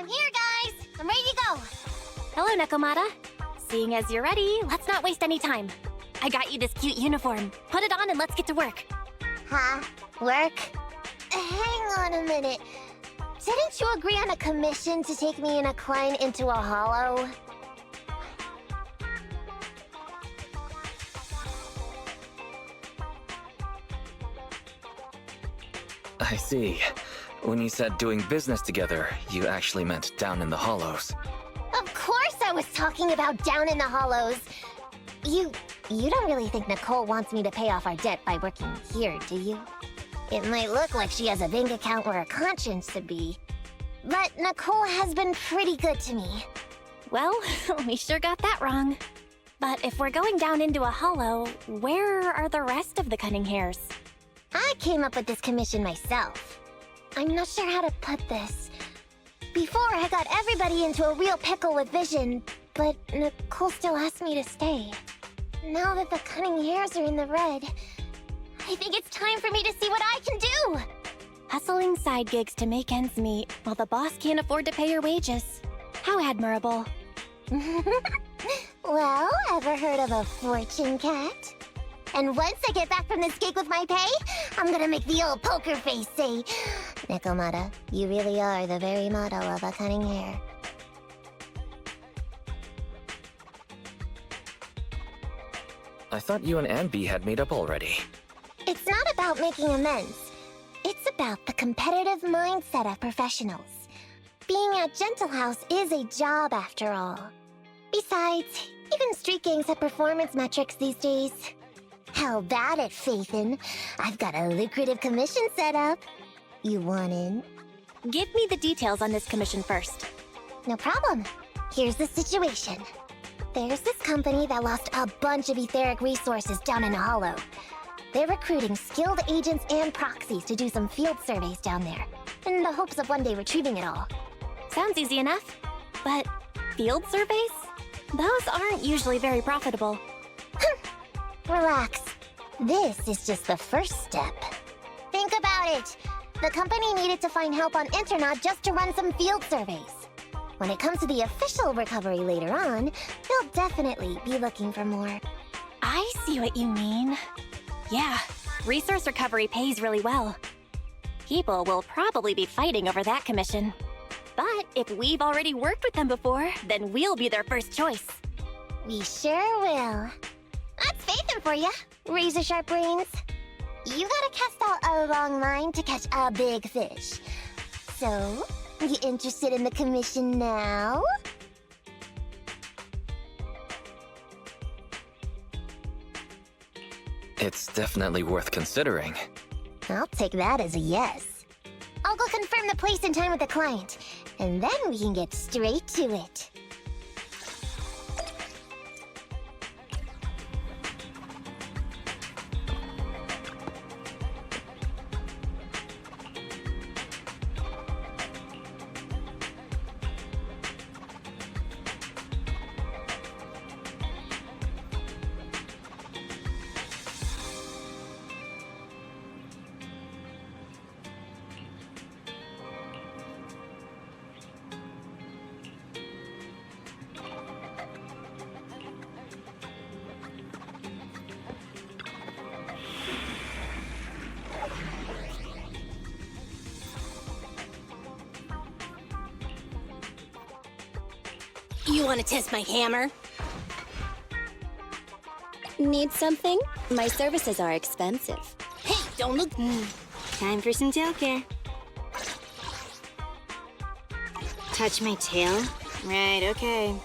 I'm here, guys! I'm ready to go! Hello, Nekomata. Seeing as you're ready, let's not waste any time. I got you this cute uniform. Put it on and let's get to work. Huh? Work? Hang on a minute. Didn't you agree on a commission to take me and a client into a hollow? I see. When you said doing business together, you actually meant down in the hollows. Of course I was talking about down in the hollows. You don't really think Nicole wants me to pay off our debt by working here, do you? It might look like she has a bank account where a conscience should be. But Nicole has been pretty good to me. Well, we sure got that wrong. But if we're going down into a hollow, where are the rest of the Cunning Hares? I came up with this commission myself. I'm not sure how to put this. Before, I got everybody into a real pickle with Vision, but Nicole still asked me to stay. Now that the Cunning Hares are in the red, I think it's time for me to see what I can do! Hustling side gigs to make ends meet, while the boss can't afford to pay her wages. How admirable. Well, ever heard of a fortune cat? And once I get back from this gig with my pay, I'm gonna make the old poker face say, Nekomata, you really are the very model of a cunning hare. I thought you and Anby had made up already. It's not about making amends. It's about the competitive mindset of professionals. Being at Gentle House is a job after all. Besides, even street gangs have performance metrics these days. How about it, Faithin? I've got a lucrative commission set up. You want in? Give me the details on this commission first. No problem. Here's the situation. There's this company that lost a bunch of etheric resources down in a hollow. They're recruiting skilled agents and proxies to do some field surveys down there, in the hopes of one day retrieving it all. Sounds easy enough. But field surveys? Those aren't usually very profitable. Relax. This is just the first step. Think about it. The company needed to find help on Internaut just to run some field surveys. When it comes to the official recovery later on, they'll definitely be looking for more. I see what you mean. Yeah, resource recovery pays really well. People will probably be fighting over that commission. But if we've already worked with them before, then we'll be their first choice. We sure will. That's Faithin for ya, razor-sharp brains. You gotta cast out a long line to catch a big fish. So, you interested in the commission now? It's definitely worth considering. I'll take that as a yes. I'll go confirm the place and time with the client, and then we can get straight to it. You want to test my hammer? Need something? My services are expensive. Hey, don't look... Time for some tail care. Touch my tail? Right, okay.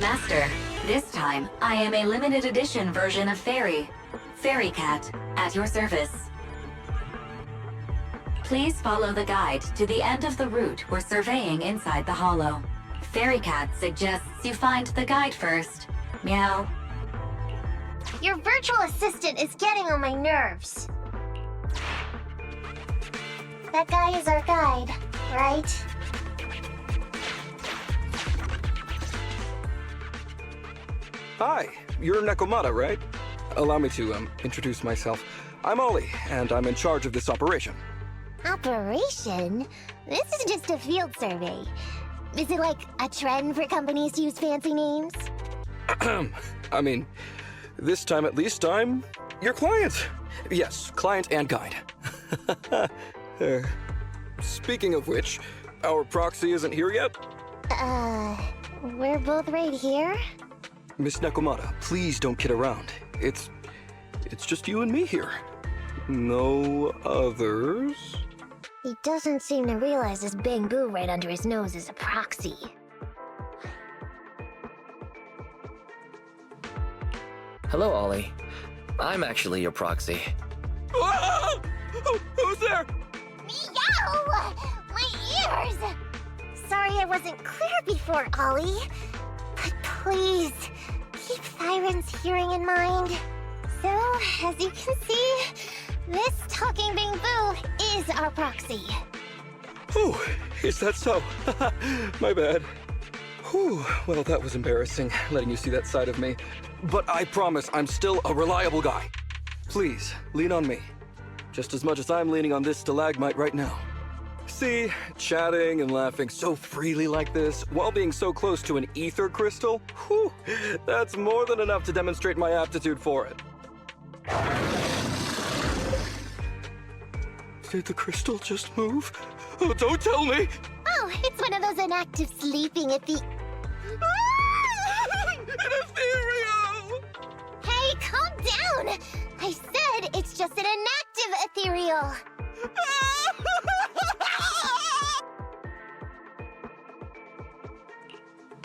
Master, this time, I am a limited edition version of Fairy. Fairy Cat, at your service. Please follow the guide to the end of the route we're surveying inside the hollow. Fairy Cat suggests you find the guide first. Meow. Your virtual assistant is getting on my nerves. That guy is our guide, right? Hi, you're Nekomata, right? Allow me to, introduce myself. I'm Ollie, and I'm in charge of this operation. Operation? This is just a field survey. Is it like a trend for companies to use fancy names? I mean, this time at least I'm your client. Yes, client and guide. Speaking of which, our proxy isn't here yet? We're both right here? Miss Nekomata, please don't kid around. It's just you and me here. No others? He doesn't seem to realize this bamboo right under his nose is a proxy. Hello, Ollie. I'm actually your proxy. Ah! Who's there? Meow! My ears! Sorry I wasn't clear before, Ollie. But please, keep Thyron's hearing in mind. So, as you can see, this talking bamboo is our proxy. Oh, is that so? My bad. Whew, well, that was embarrassing, letting you see that side of me. But I promise I'm still a reliable guy. Please, lean on me. Just as much as I'm leaning on this stalagmite right now. See, chatting and laughing so freely like this, while being so close to an ether crystal, whew, that's more than enough to demonstrate my aptitude for it. Did the crystal just move? Oh, don't tell me! Oh, it's one of those inactive sleeping at the... An ethereal! Hey, calm down! I said it's just an inactive ethereal.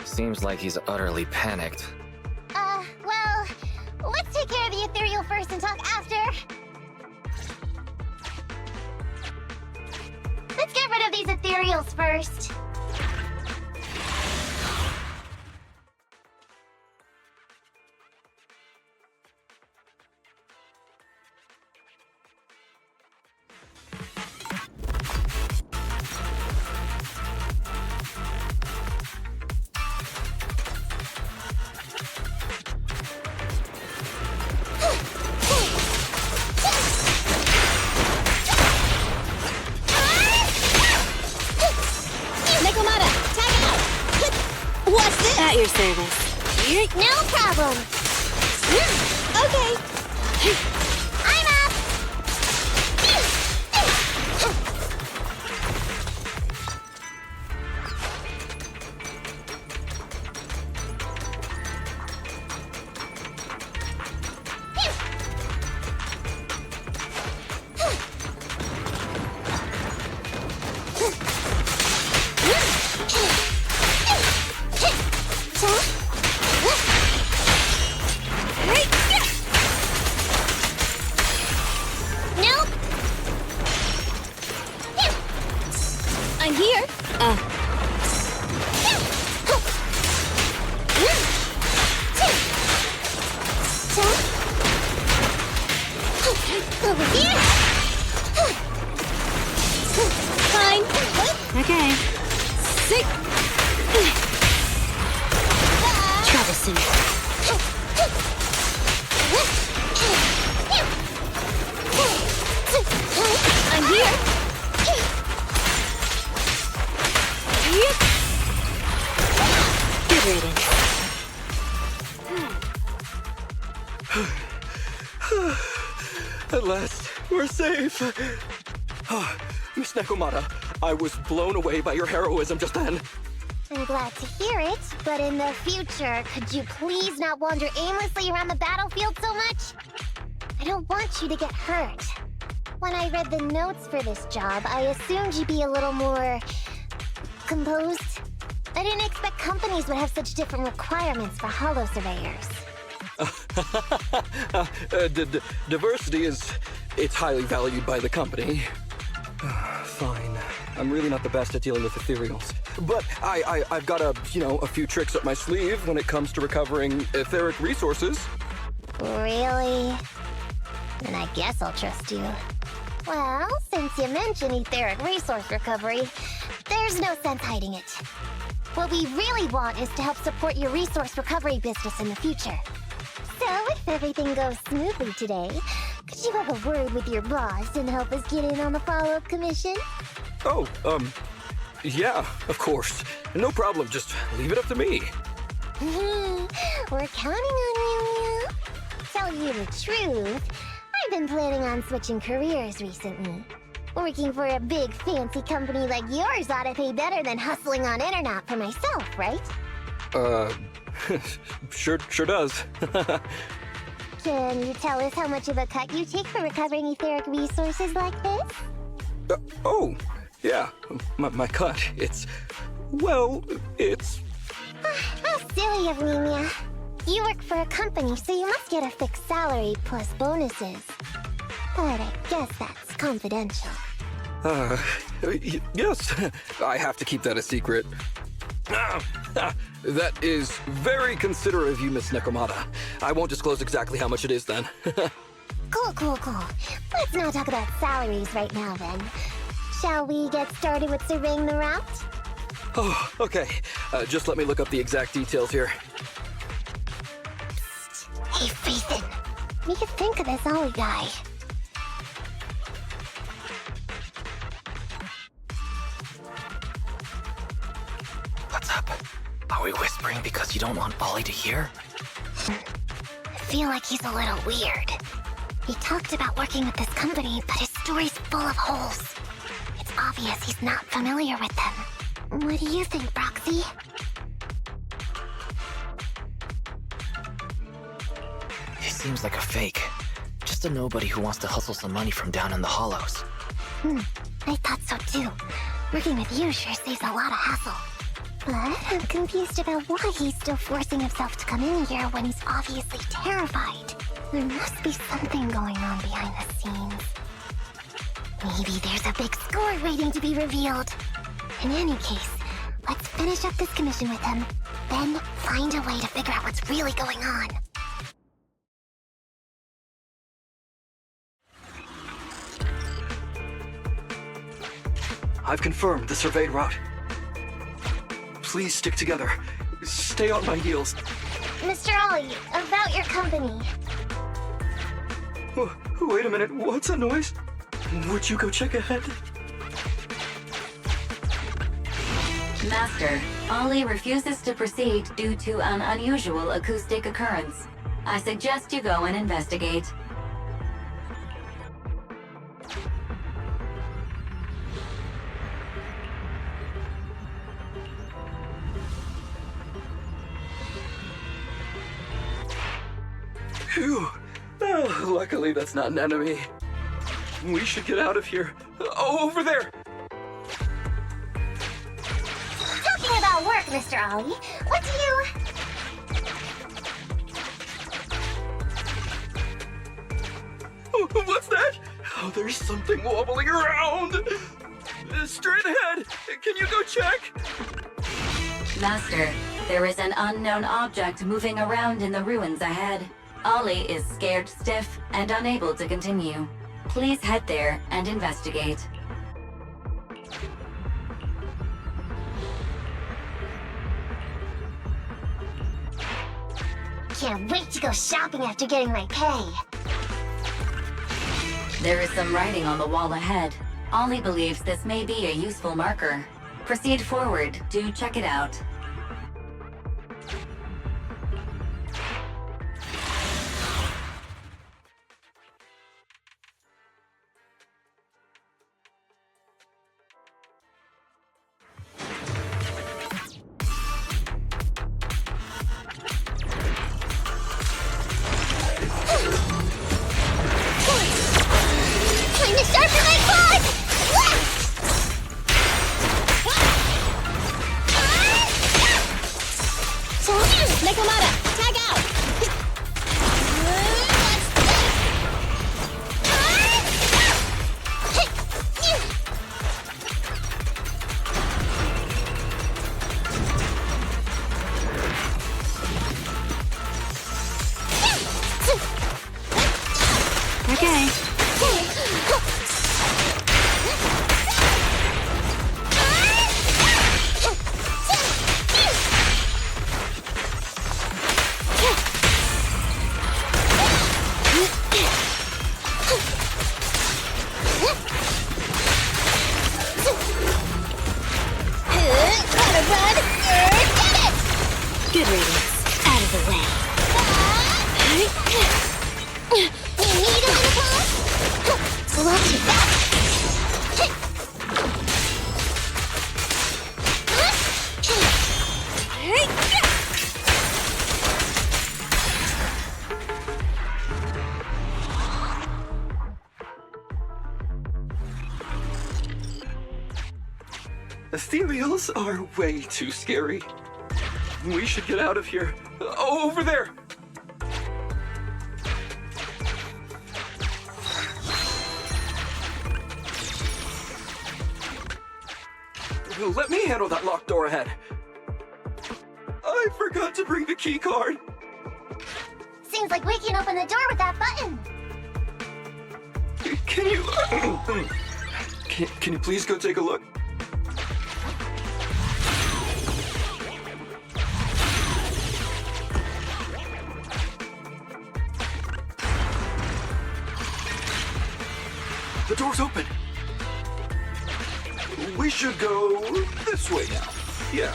Seems like he's utterly panicked. Well, let's take care of the ethereal first and talk after. Let's get rid of these ethereals first. Nekomata, time out! What's this? At your service. No problem. Okay. I'm up. Nope. I'm here. Over here. Fine. Okay. Sick. Troublesome. I'm here. Good riddance. At last, we're safe. Miss Nekomata, I was blown away by your heroism just then. I'm glad to hear it, but in the future, could you please not wander aimlessly around the battlefield so much? I don't want you to get hurt. When I read the notes for this job, I assumed you'd be a little more... composed. I didn't expect companies would have such different requirements for holo surveyors. Diversity it's highly valued by the company. Fine. I'm really not the best at dealing with ethereals. But I've got a few tricks up my sleeve when it comes to recovering etheric resources. Really? Then I guess I'll trust you. Well, since you mentioned etheric resource recovery, there's no sense hiding it. What we really want is to help support your resource recovery business in the future. So, if everything goes smoothly today, could you have a word with your boss and help us get in on the follow-up commission? Oh, yeah, of course. No problem, just leave it up to me. We're counting on you. Tell you the truth, I've been planning on switching careers recently. Working for a big fancy company like yours ought to pay better than hustling on internet for myself, right? Sure does. Can you tell us how much of a cut you take for recovering etheric resources like this? Oh, yeah, my cut, it's... How silly of me, Mia. You work for a company, so you must get a fixed salary plus bonuses. But I guess that's confidential. Yes, I have to keep that a secret. That is very considerate of you, Miss Nekomata. I won't disclose exactly how much it is then. Cool. Let's not talk about salaries right now, then. Shall we get started with surveying the route? Oh, okay. Just let me look up the exact details here. Hey, Ethan. What do you think of this Ollie guy? What's up? Are we whispering because you don't want Ollie to hear? I feel like he's a little weird. He talked about working with this company, but his story's full of holes. It's obvious he's not familiar with them. What do you think, Roxy? He seems like a fake. Just a nobody who wants to hustle some money from down in the hollows. I thought so too. Working with you sure saves a lot of hassle. But I'm confused about why he's still forcing himself to come in here when he's obviously terrified. There must be something going on behind the scenes. Maybe there's a big score waiting to be revealed. In any case, let's finish up this commission with him, then find a way to figure out what's really going on. I've confirmed the surveyed route. Please stick together. Stay on my heels. Mr. Ollie, about your company. Oh, wait a minute, what's that noise? Would you go check ahead? Master, Ollie refuses to proceed due to an unusual acoustic occurrence. I suggest you go and investigate. Phew. Oh, luckily that's not an enemy. We should get out of here. Oh, over there! Talking about work, Mr. Ollie, what do you... Oh, what's that? Oh, there's something wobbling around! Straight ahead! Can you go check? Master, there is an unknown object moving around in the ruins ahead. Ollie is scared stiff and unable to continue. Please head there and investigate. Can't wait to go shopping after getting my pay. There is some writing on the wall ahead. Ollie believes this may be a useful marker. Proceed forward to check it out. Time to sharpen my claws! Nekomata, tag out! Okay. You need a little pause? Watch your back. Ethereals are way too scary. We should get out of here. Oh, over there! Let me handle that locked door ahead. I forgot to bring the key card. Seems like we can open the door with that button. Can you... Can you please go take a look? The door's open. We should go this way now. Yeah.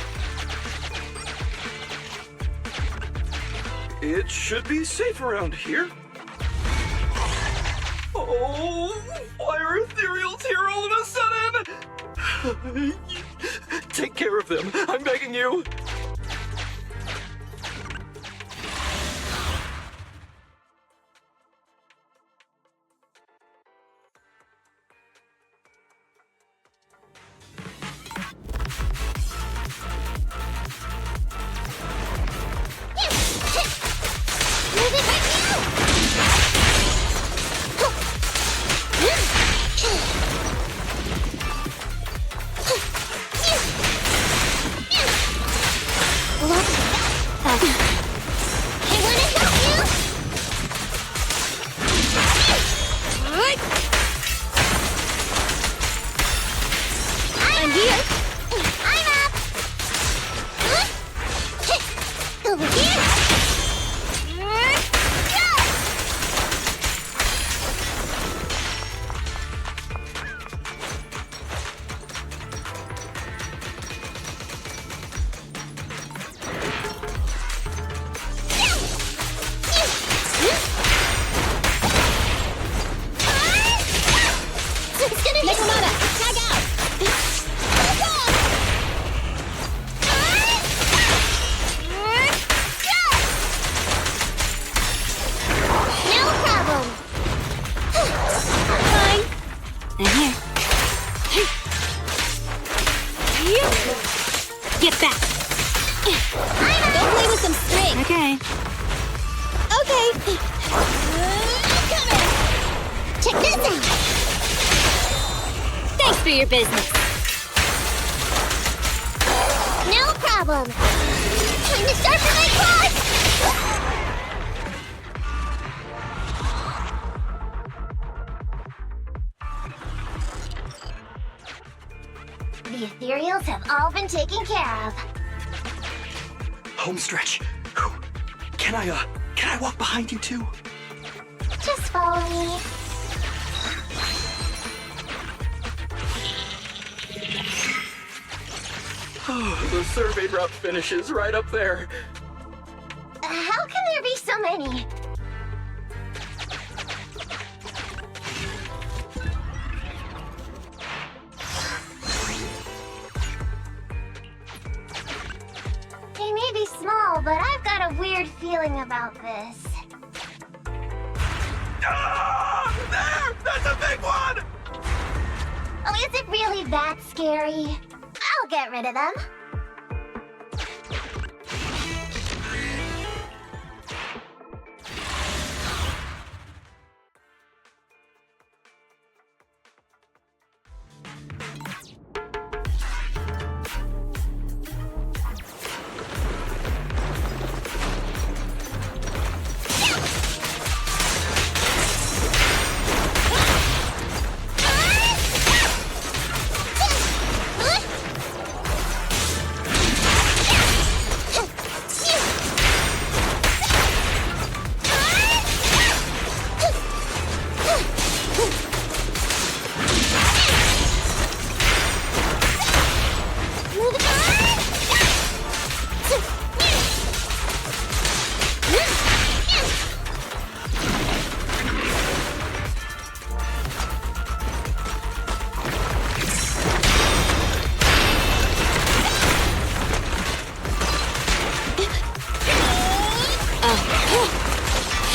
It should be safe around here. Oh, why are ethereals here all of a sudden? Take care of them. I'm begging you. Nekomata, tag out! No problem. Fine. And here. Get back! Don't play with some string! Okay. Okay! Come here! Check this out. Thanks for your business. No problem. Time to sharpen my claws. The ethereals have all been taken care of. Home stretch. Can I walk behind you too? Just follow me. Oh, the survey route finishes right up there. How can there be so many? They may be small, but I've got a weird feeling about this. Ah! There! That's a big one! Oh, is it really that scary? I'll get rid of them.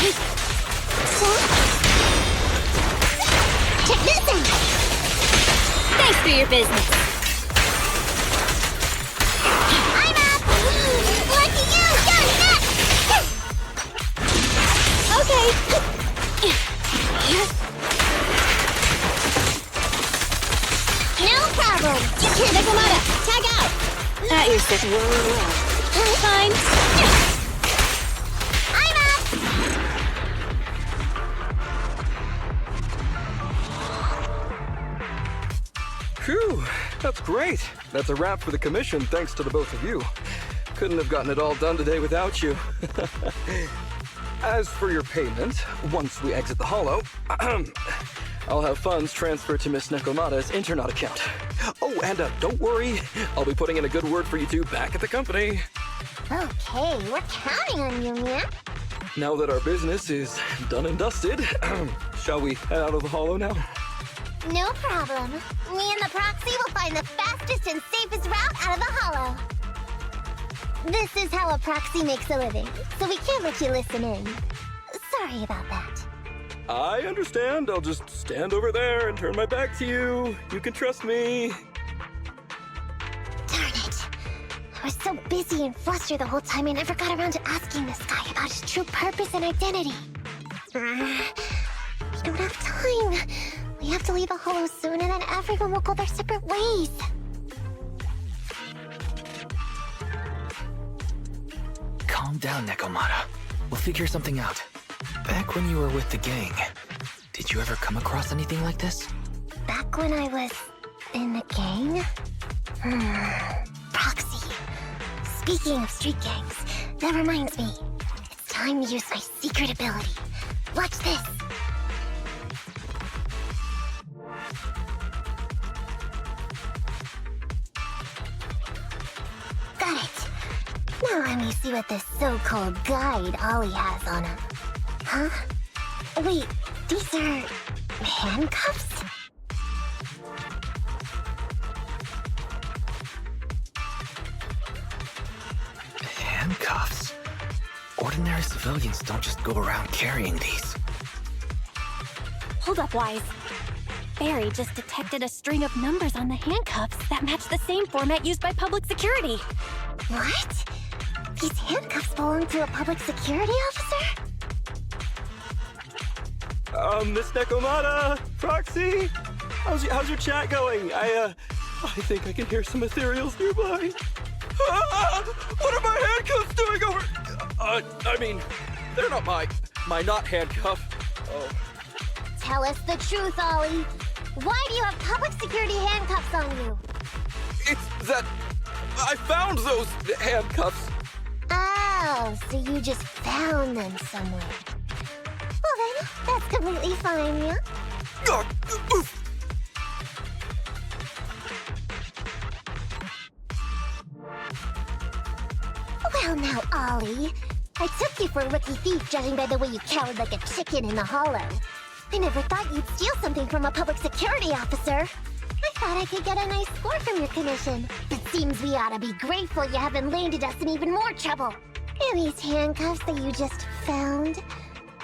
Check this out! Thanks for your business. I'm up! Lucky you! You're next! Okay. No problem! Here, Nekomata! Tag out! At your service. Fine. I'm up! Phew, that's great. That's a wrap for the commission, thanks to the both of you. Couldn't have gotten it all done today without you. As for your payment, once we exit the hollow, I'll have funds transferred to Miss Nekomata's Internet account. Oh, and don't worry, I'll be putting in a good word for you two back at the company. Okay, we're counting on you, Mia. Now that our business is done and dusted, shall we head out of the hollow now? No problem. Me and the proxy will find the fastest and safest route out of the hollow. This is how a proxy makes a living, so we can't let you listen in. Sorry about that. I understand. I'll just stand over there and turn my back to you. You can trust me. Darn it. I was so busy and flustered the whole time I never got around to asking this guy about his true purpose and identity. We don't have time. We have to leave the hollow soon and then everyone will go their separate ways. Calm down, Nekomata. We'll figure something out. Back when you were with the gang, did you ever come across anything like this? Back when I was in the gang? Proxy. Speaking of street gangs, that reminds me. It's time to use my secret ability. Watch this. Got it. Now let me see what this so-called guide Ollie has on him. Huh? Wait, these are handcuffs? Handcuffs? Ordinary civilians don't just go around carrying these. Hold up, Wise. Barry just detected a string of numbers on the handcuffs that match the same format used by public security. What? These handcuffs belong to a public security officer? Miss Nekomata, Proxy, how's your chat going? I think I can hear some ethereals nearby. What are my handcuffs doing over? I mean, they're not my not handcuff. Oh. Tell us the truth, Ollie. Why do you have public security handcuffs on you? It's that I found those handcuffs. Oh, so you just found them somewhere. Well then, that's completely fine, yeah? Oof. Well now, Ollie. I took you for a rookie thief judging by the way you cowered like a chicken in the hollow. I never thought you'd steal something from a public security officer. I thought I could get a nice score from your commission. It seems we ought to be grateful you haven't landed us in even more trouble. And these handcuffs that you just found?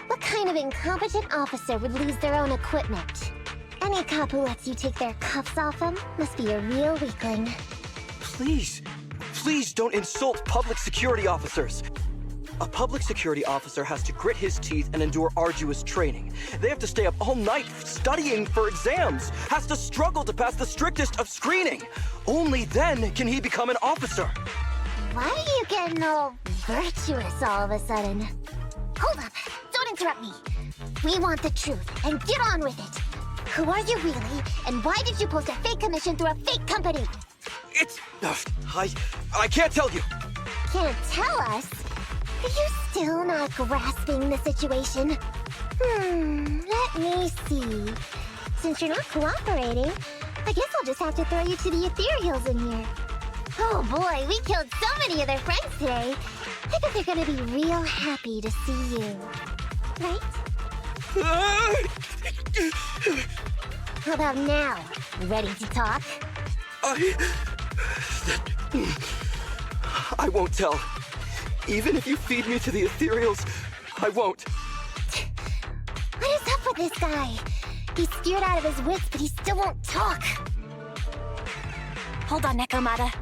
What kind of incompetent officer would lose their own equipment? Any cop who lets you take their cuffs off them must be a real weakling. Please don't insult public security officers. A public security officer has to grit his teeth and endure arduous training. They have to stay up all night studying for exams, has to struggle to pass the strictest of screening. Only then can he become an officer. Why are you getting all virtuous all of a sudden? Hold up, don't interrupt me. We want the truth, and get on with it. Who are you really, and why did you post a fake commission through a fake company? It's... I can't tell you. Can't tell us? Are you still not grasping the situation? Let me see. Since you're not cooperating, I guess I'll just have to throw you to the ethereals in here. Oh boy, we killed so many of their friends today. I bet they're gonna be real happy to see you. Right? How about now? Ready to talk? I won't tell. Even if you feed me to the ethereals, I won't. What is up with this guy? He's scared out of his wits, but he still won't talk. Hold on, Nekomata.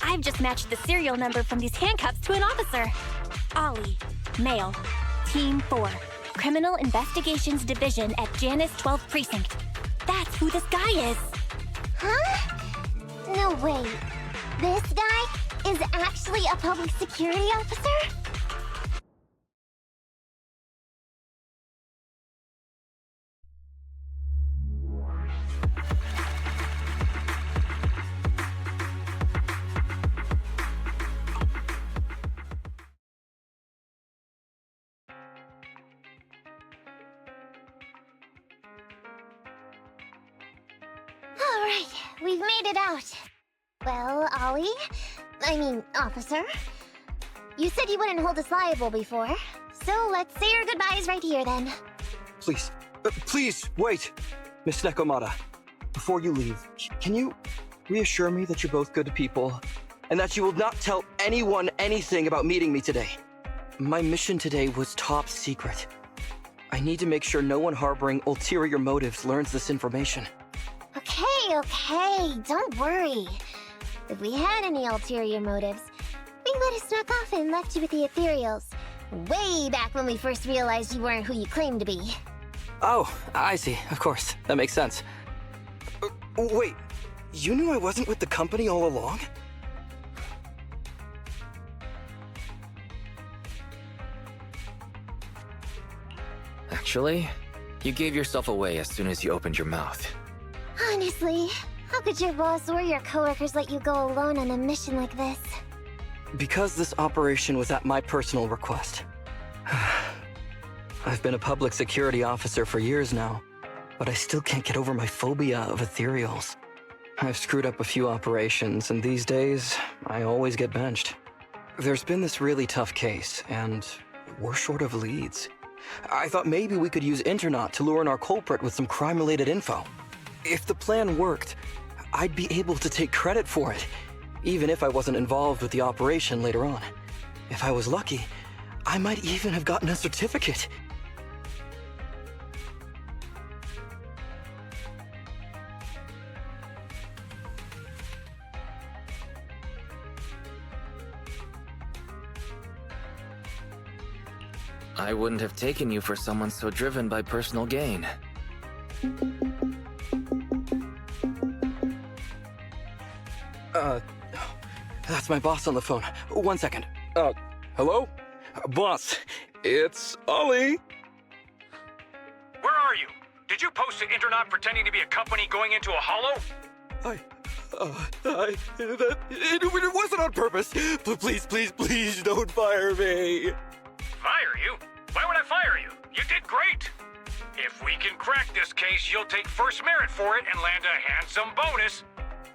I've just matched the serial number from these handcuffs to an officer. Ollie, male, Team 4, Criminal Investigations Division at Janus 12th Precinct. That's who this guy is. Huh? No, wait. This guy is actually a public security officer? Alright, we've made it out. Well, officer. You said you wouldn't hold us liable before, so let's say our goodbyes right here then. Please, please, wait! Miss Nekomata, before you leave, can you reassure me that you're both good people, and that you will not tell anyone anything about meeting me today? My mission today was top secret. I need to make sure no one harboring ulterior motives learns this information. Okay, don't worry. If we had any ulterior motives, we would have snuck off and left you with the ethereals. Way back when we first realized you weren't who you claimed to be. Oh, I see. Of course. That makes sense. Wait, you knew I wasn't with the company all along? Actually, you gave yourself away as soon as you opened your mouth. Honestly, how could your boss or your coworkers let you go alone on a mission like this? Because this operation was at my personal request. I've been a public security officer for years now, but I still can't get over my phobia of ethereals. I've screwed up a few operations, and these days, I always get benched. There's been this really tough case, and we're short of leads. I thought maybe we could use Internaut to lure in our culprit with some crime-related info. If the plan worked, I'd be able to take credit for it, even if I wasn't involved with the operation later on. If I was lucky, I might even have gotten a certificate. I wouldn't have taken you for someone so driven by personal gain. That's my boss on the phone. 1 second. Hello? Boss, it's Ollie. Where are you? Did you post to Internaut pretending to be a company going into a hollow? It wasn't on purpose. Please don't fire me. Fire you? Why would I fire you? You did great. If we can crack this case, you'll take first merit for it and land a handsome bonus.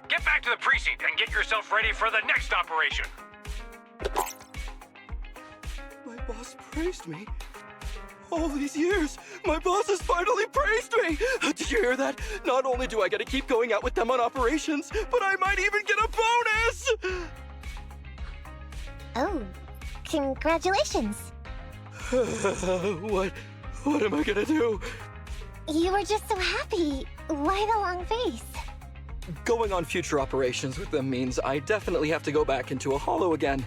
Get back to the precinct and get yourself ready for the next operation. My boss praised me. All these years, my boss has finally praised me! Did you hear that? Not only do I get to keep going out with them on operations, but I might even get a bonus! Oh, congratulations. What am I gonna do? You were just so happy. Why the long face? Going on future operations with them means I definitely have to go back into a hollow again.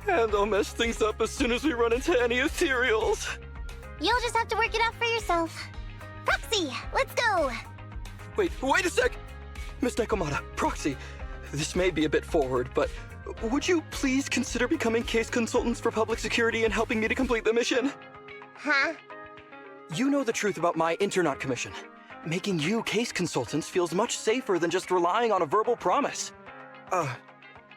And I'll mess things up as soon as we run into any ethereals. You'll just have to work it out for yourself. Proxy, let's go! Wait a sec! Miss Nekomata, Proxy, this may be a bit forward, but would you please consider becoming case consultants for public security and helping me to complete the mission? Huh? You know the truth about my Internaut commission. Making you case consultants feels much safer than just relying on a verbal promise.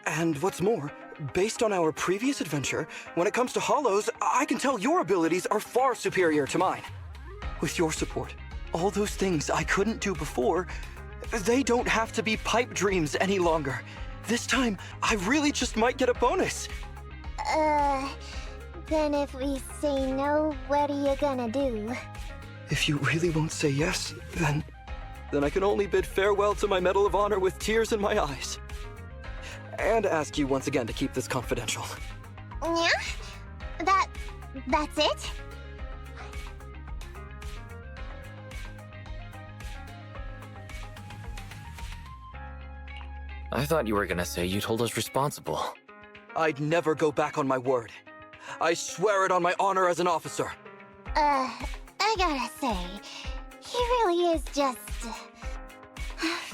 And what's more, based on our previous adventure, when it comes to hollows, I can tell your abilities are far superior to mine. With your support, all those things I couldn't do before, they don't have to be pipe dreams any longer. This time, I really just might get a bonus. Then if we say no, what are you gonna do? If you really won't say yes, then I can only bid farewell to my Medal of Honor with tears in my eyes. And ask you once again to keep this confidential. Yeah? That's it? I thought you were gonna say you'd hold us responsible. I'd never go back on my word. I swear it on my honor as an officer. I gotta say, he really is just...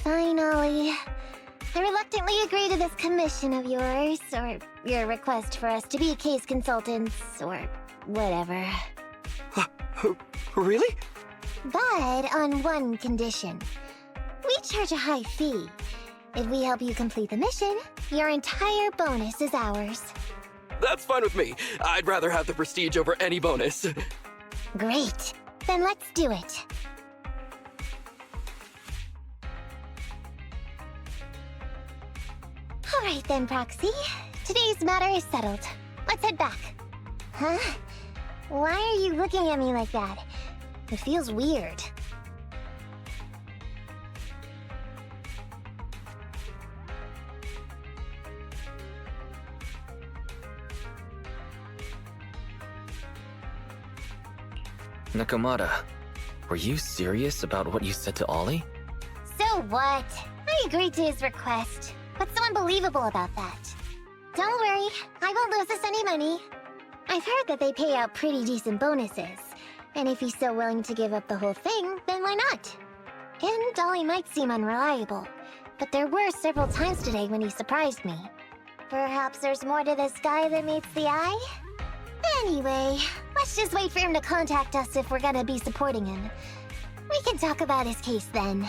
Fine, Ollie. I reluctantly agree to this commission of yours, or your request for us to be case consultants, or whatever. Really? But on one condition. We charge a high fee. If we help you complete the mission, your entire bonus is ours. That's fine with me. I'd rather have the prestige over any bonus. Great. Then let's do it. Alright then, Proxy. Today's matter is settled. Let's head back. Huh? Why are you looking at me like that? It feels weird. Nekomata, were you serious about what you said to Ollie? So what? I agreed to his request. What's so unbelievable about that? Don't worry, I won't lose us any money. I've heard that they pay out pretty decent bonuses. And if he's so willing to give up the whole thing, then why not? And Ollie might seem unreliable, but there were several times today when he surprised me. Perhaps there's more to this guy than meets the eye? Anyway, let's just wait for him to contact us if we're gonna be supporting him. We can talk about his case then.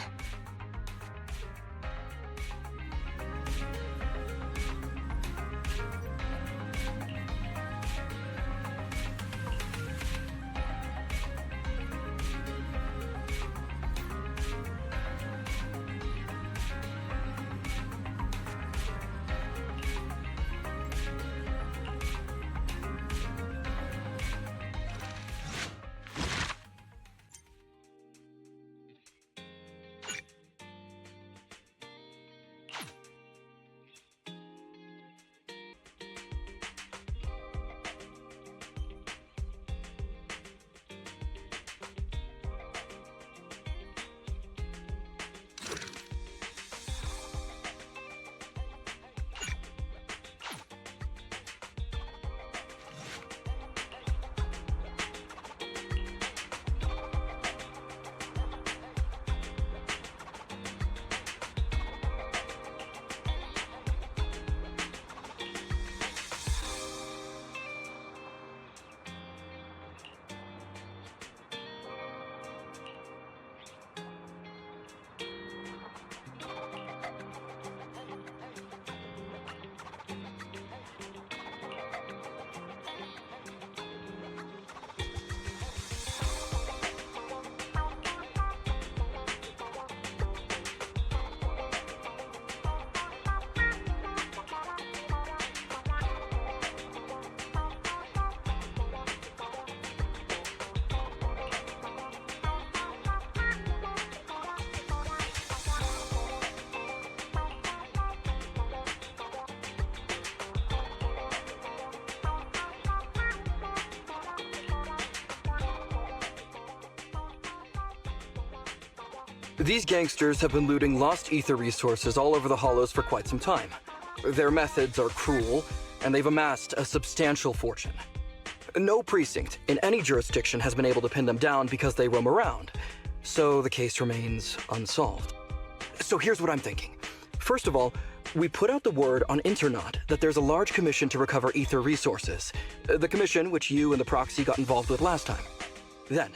These gangsters have been looting lost ether resources all over the Hollows for quite some time. Their methods are cruel, and they've amassed a substantial fortune. No precinct in any jurisdiction has been able to pin them down because they roam around, so the case remains unsolved. So here's what I'm thinking. First of all, we put out the word on Internet that there's a large commission to recover ether resources. The commission which you and the Proxy got involved with last time. Then,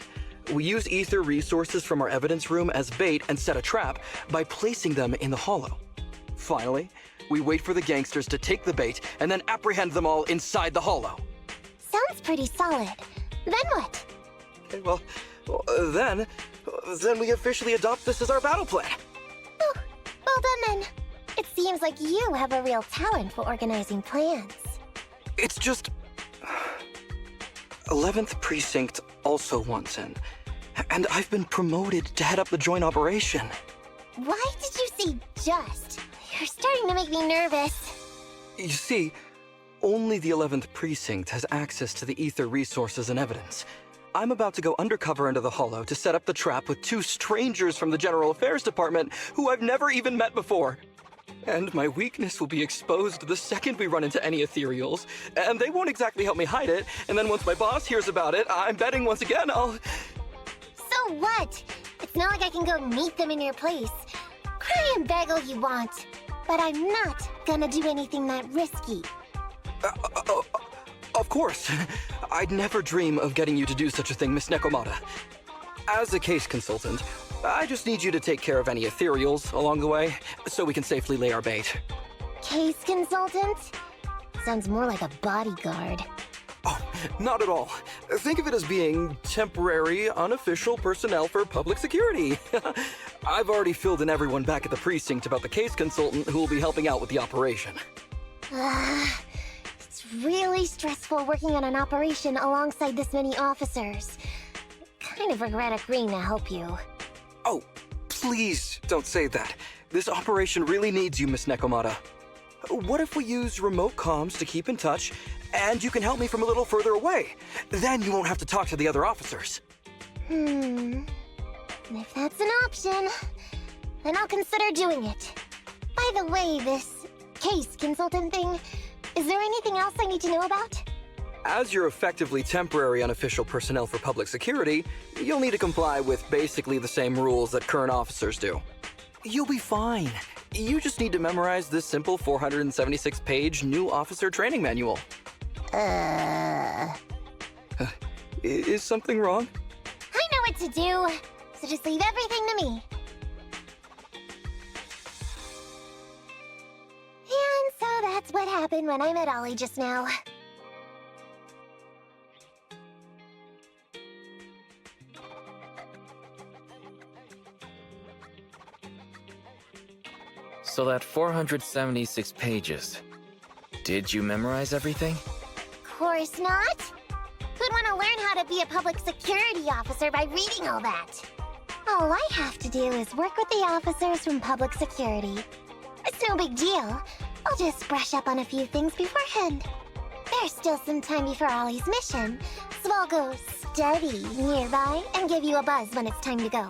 we use ether resources from our evidence room as bait and set a trap by placing them in the Hollow. Finally, we wait for the gangsters to take the bait and then apprehend them all inside the Hollow. Sounds pretty solid. Then what? Okay, well, then we officially adopt this as our battle plan. Oh, well done then. It seems like you have a real talent for organizing plans. It's just... 11th Precinct also wants in, and I've been promoted to head up the joint operation. Why did you say just? You're starting to make me nervous. You see, only the 11th Precinct has access to the ether resources and evidence. I'm about to go undercover into the Hollow to set up the trap with two strangers from the General Affairs Department who I've never even met before. And my weakness will be exposed the second we run into any ethereals, and they won't exactly help me hide it, and then once my boss hears about it, I'm betting once again I'll... So what? It's not like I can go meet them in your place. Cry and beg all you want, but I'm not gonna do anything that risky. Of course. I'd never dream of getting you to do such a thing, Miss Nekomata. As a case consultant, I just need you to take care of any ethereals along the way, so we can safely lay our bait. Case consultant? Sounds more like a bodyguard. Oh, not at all. Think of it as being temporary, unofficial personnel for public security. I've already filled in everyone back at the precinct about the case consultant who will be helping out with the operation. It's really stressful working on an operation alongside this many officers. Kind of regret agreeing to help you. Oh, please don't say that. This operation really needs you, Miss Nekomata. What if we use remote comms to keep in touch, and you can help me from a little further away? Then you won't have to talk to the other officers. If that's an option, then I'll consider doing it. By the way, this case consultant thing, is there anything else I need to know about? As you're effectively temporary unofficial personnel for public security, you'll need to comply with basically the same rules that current officers do. You'll be fine. You just need to memorize this simple 476-page new officer training manual. Is something wrong? I know what to do, so just leave everything to me. And so that's what happened when I met Ollie just now. So that 476 pages. Did you memorize everything? Course not. Who'd want to learn how to be a public security officer by reading all that? All I have to do is work with the officers from public security. It's no big deal. I'll just brush up on a few things beforehand. There's still some time before Ollie's mission, so I'll go study nearby and give you a buzz when it's time to go.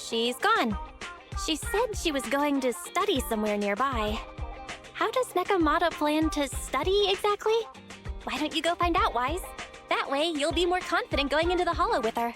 She's gone. She said she was going to study somewhere nearby. How does Nekomata plan to study exactly? Why don't you go find out, Wise? That way, you'll be more confident going into the Hollow with her.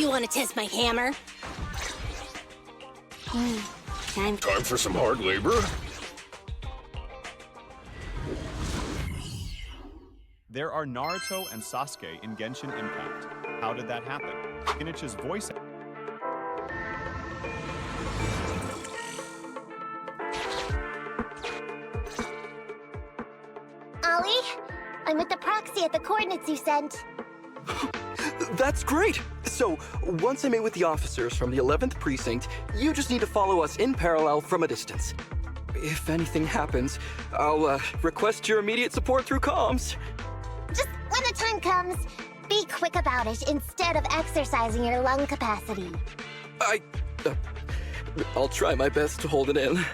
You want to test my hammer? Time for some hard labor? There are Naruto and Sasuke in Genshin Impact. How did that happen? Inich's voice... Ollie, I'm with the proxy at the coordinates you sent. That's great! So, once I'm in with the officers from the 11th Precinct, you just need to follow us in parallel from a distance. If anything happens, I'll request your immediate support through comms. Just when the time comes, be quick about it instead of exercising your lung capacity. I'll try my best to hold it in.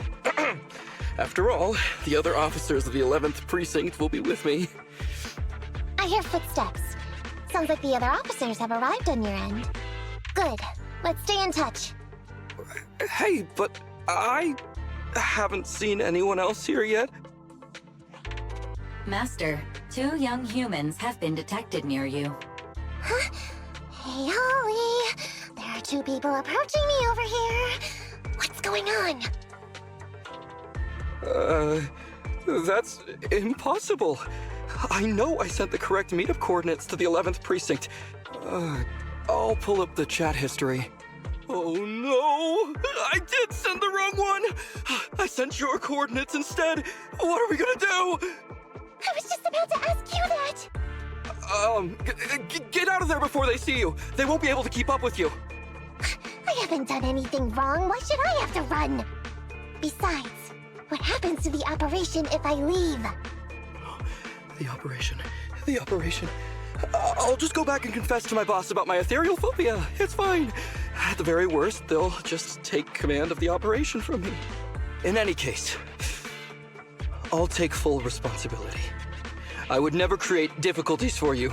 After all, the other officers of the 11th Precinct will be with me. I hear footsteps. Sounds like the other officers have arrived on your end. Good. Let's stay in touch. Hey, but I haven't seen anyone else here yet. Master, 2 young humans have been detected near you. Huh? Hey, Ollie. There are 2 people approaching me over here. What's going on? That's impossible. I know I sent the correct meetup coordinates to the 11th Precinct. I'll pull up the chat history. Oh no! I did send the wrong one! I sent your coordinates instead! What are we gonna do? I was just about to ask you that! Get out of there before they see you! They won't be able to keep up with you! I haven't done anything wrong. Why should I have to run? Besides, what happens to the operation if I leave? The operation. I'll just go back and confess to my boss about my ethereal phobia. It's fine. At the very worst, they'll just take command of the operation from me. In any case, I'll take full responsibility. I would never create difficulties for you.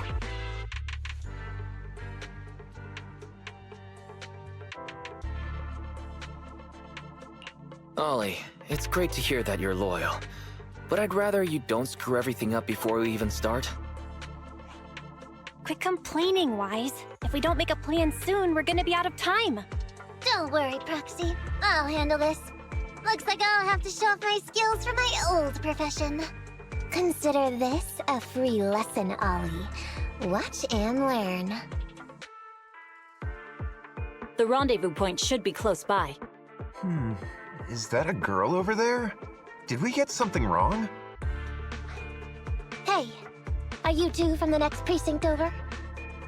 Ollie, it's great to hear that you're loyal. But I'd rather you don't screw everything up before we even start. Quit complaining, Wise. If we don't make a plan soon, we're gonna be out of time. Don't worry, Proxy. I'll handle this. Looks like I'll have to show off my skills from my old profession. Consider this a free lesson, Ollie. Watch and learn. The rendezvous point should be close by. Is that a girl over there? Did we get something wrong? Hey, are you 2 from the next precinct over?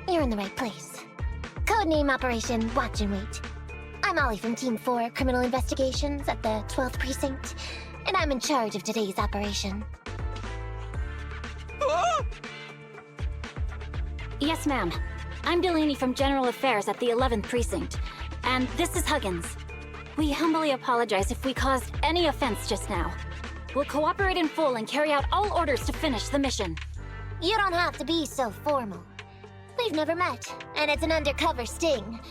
You're in the right place. Codename Operation Watch and Wait. I'm Ollie from Team 4 Criminal Investigations at the 12th Precinct, and I'm in charge of today's operation. Yes, ma'am. I'm Delaney from General Affairs at the 11th Precinct, and this is Huggins. We humbly apologize if we caused any offense just now. We'll cooperate in full and carry out all orders to finish the mission. You don't have to be so formal. We've never met, and it's an undercover sting.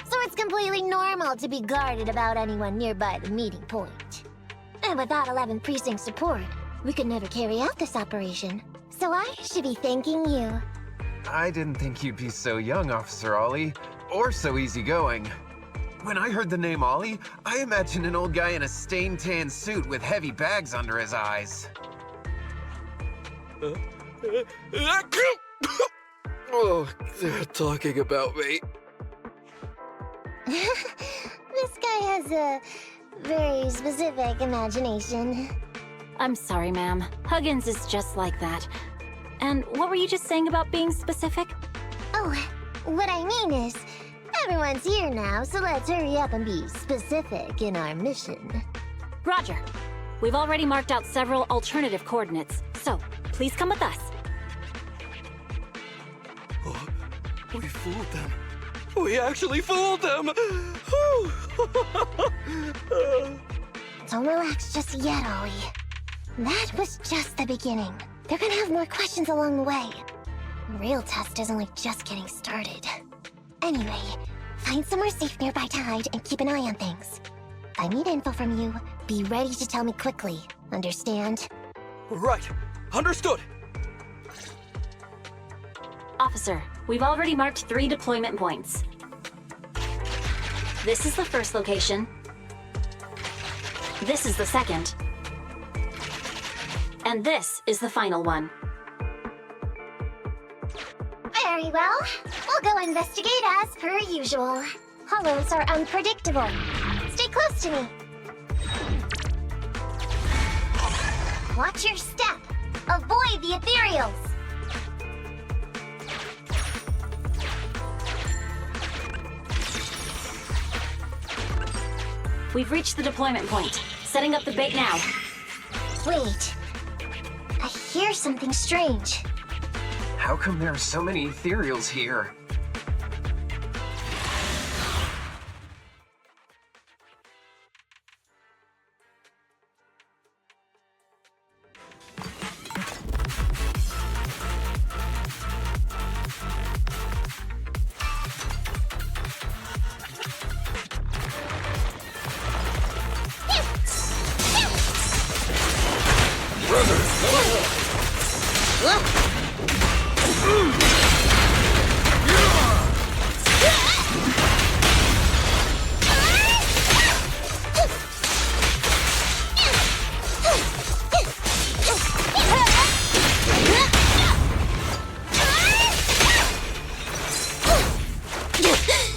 So it's completely normal to be guarded about anyone nearby the meeting point. And without 11th Precinct support, we could never carry out this operation. So I should be thanking you. I didn't think you'd be so young, Officer Ollie, or so easygoing. When I heard the name Ollie, I imagined an old guy in a stained tan suit with heavy bags under his eyes. Oh, they're talking about me. This guy has a very specific imagination. I'm sorry, ma'am. Huggins is just like that. And what were you just saying about being specific? Oh, what I mean is, everyone's here now, so let's hurry up and be specific in our mission. Roger. We've already marked out several alternative coordinates, so please come with us. Oh, we fooled them. We actually fooled them! Don't relax just yet, Ollie. That was just the beginning. They're gonna have more questions along the way. The real test isn't like just getting started. Anyway, find somewhere safe nearby to hide and keep an eye on things. If I need info from you, be ready to tell me quickly. Understand? Right. Understood. Officer, we've already marked 3 deployment points. This is the first location. This is the second. And this is the final one. Very well. We'll go investigate as per usual. Hollows are unpredictable. Stay close to me. Watch your step. Avoid the ethereals. We've reached the deployment point. Setting up the bait now. Wait. I hear something strange. How come there are so many ethereals here?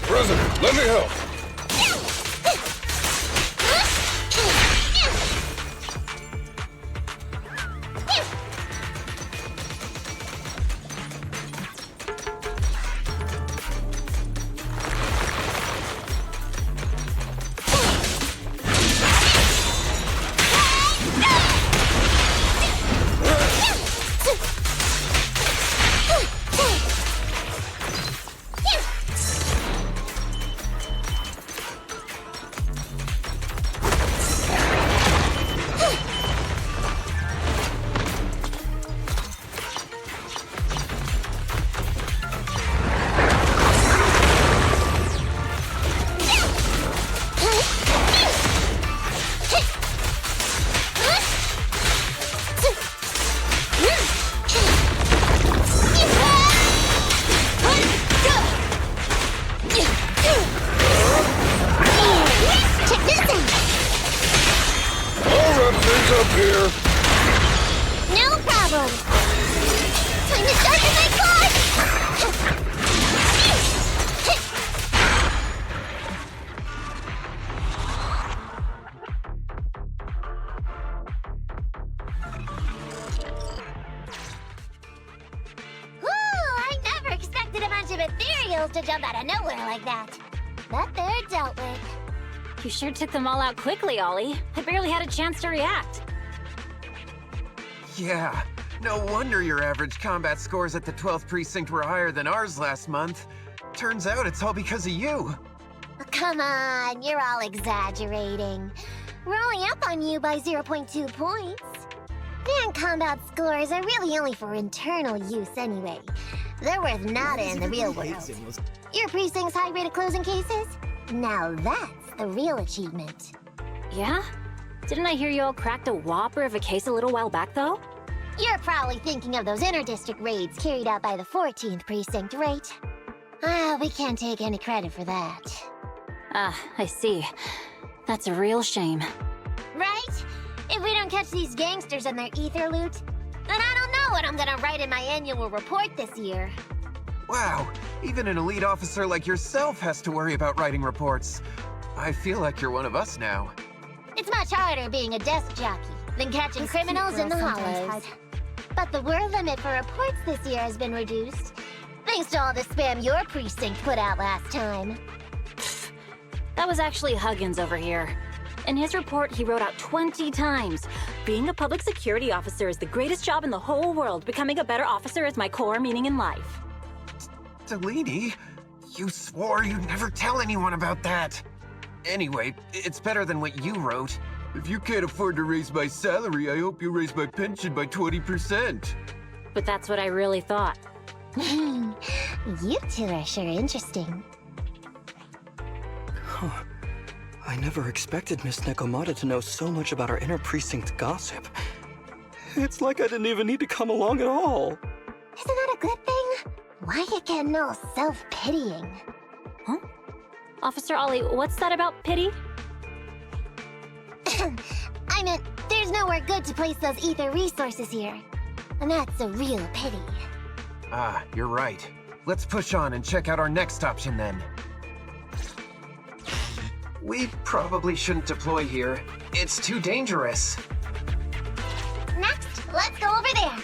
President, let me help. Up here. No problem. Time to start the night clock. I never expected a bunch of ethereals to jump out of nowhere like that. But they're dealt with. You sure took them all out quickly, Ollie. I barely had a chance to react. Yeah, no wonder your average combat scores at the 12th precinct were higher than ours last month. Turns out it's all because of you. Come on, you're all exaggerating. We're only up on you by 0.2 points. And combat scores are really only for internal use anyway. They're worth nada in the real world. Your precinct's high rate of closing cases? Now that's the real achievement. Yeah? Didn't I hear you all cracked a whopper of a case a little while back, though? You're probably thinking of those inter-district raids carried out by the 14th precinct, right? We can't take any credit for that. I see. That's a real shame. Right? If we don't catch these gangsters and their ether loot, then I don't know what I'm gonna write in my annual report this year. Wow, even an elite officer like yourself has to worry about writing reports. I feel like you're one of us now. It's much harder being a desk jockey than catching criminals in the hollows. But the word limit for reports this year has been reduced, thanks to all the spam your precinct put out last time. That was actually Huggins over here. In his report, he wrote out 20 times. Being a public security officer is the greatest job in the whole world. Becoming a better officer is my core meaning in life. Delaney, you swore you'd never tell anyone about that. Anyway, it's better than what you wrote. If you can't afford to raise my salary, I hope you raise my pension by 20%. But that's what I really thought. You two are sure interesting. Huh. I never expected Miss Nekomata to know so much about our inter-precinct gossip. It's like I didn't even need to come along at all. Isn't that a good thing? Why you getting all self-pitying? Huh? Officer Ollie, what's that about pity? I meant, there's nowhere good to place those ether resources here. And that's a real pity. Ah, you're right. Let's push on and check out our next option then. We probably shouldn't deploy here. It's too dangerous. Next, let's go over there.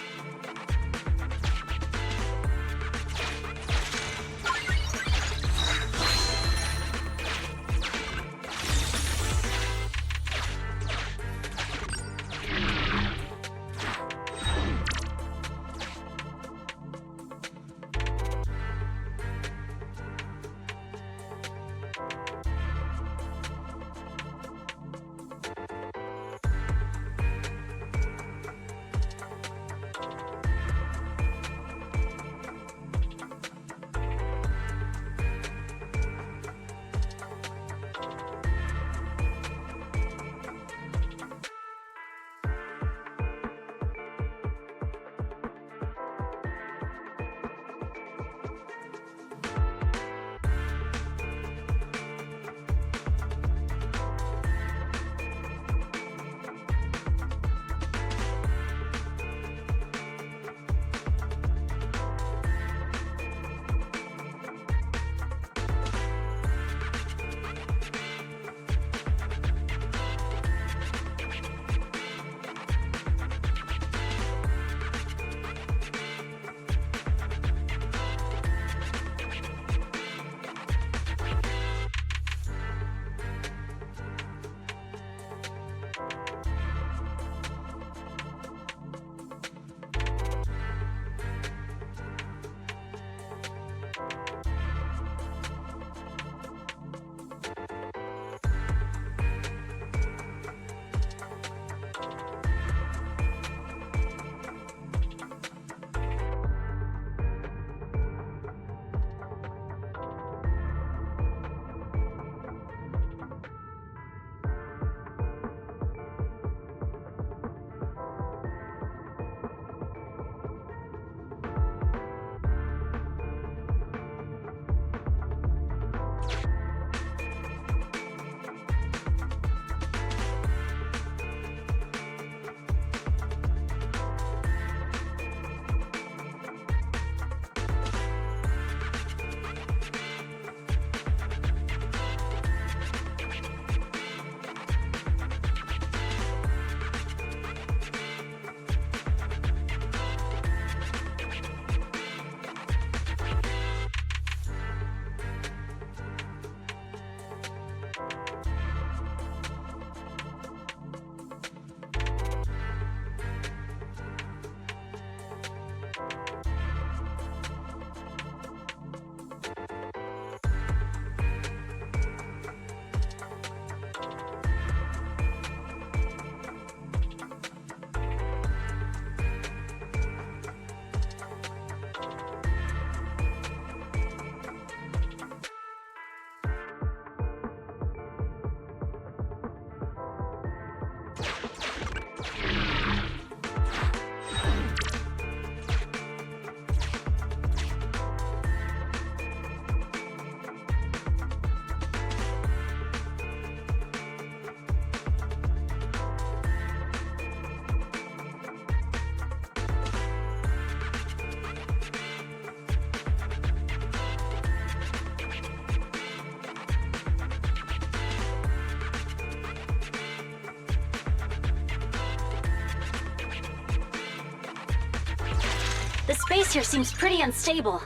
The space here seems pretty unstable.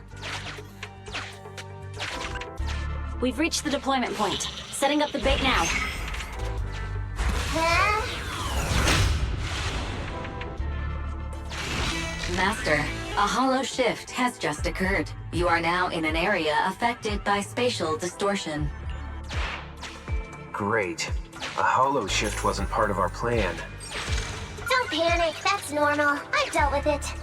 We've reached the deployment point. Setting up the bait now. Master, a hollow shift has just occurred. You are now in an area affected by spatial distortion. Great. A hollow shift wasn't part of our plan. Don't panic, that's normal. I've dealt with it.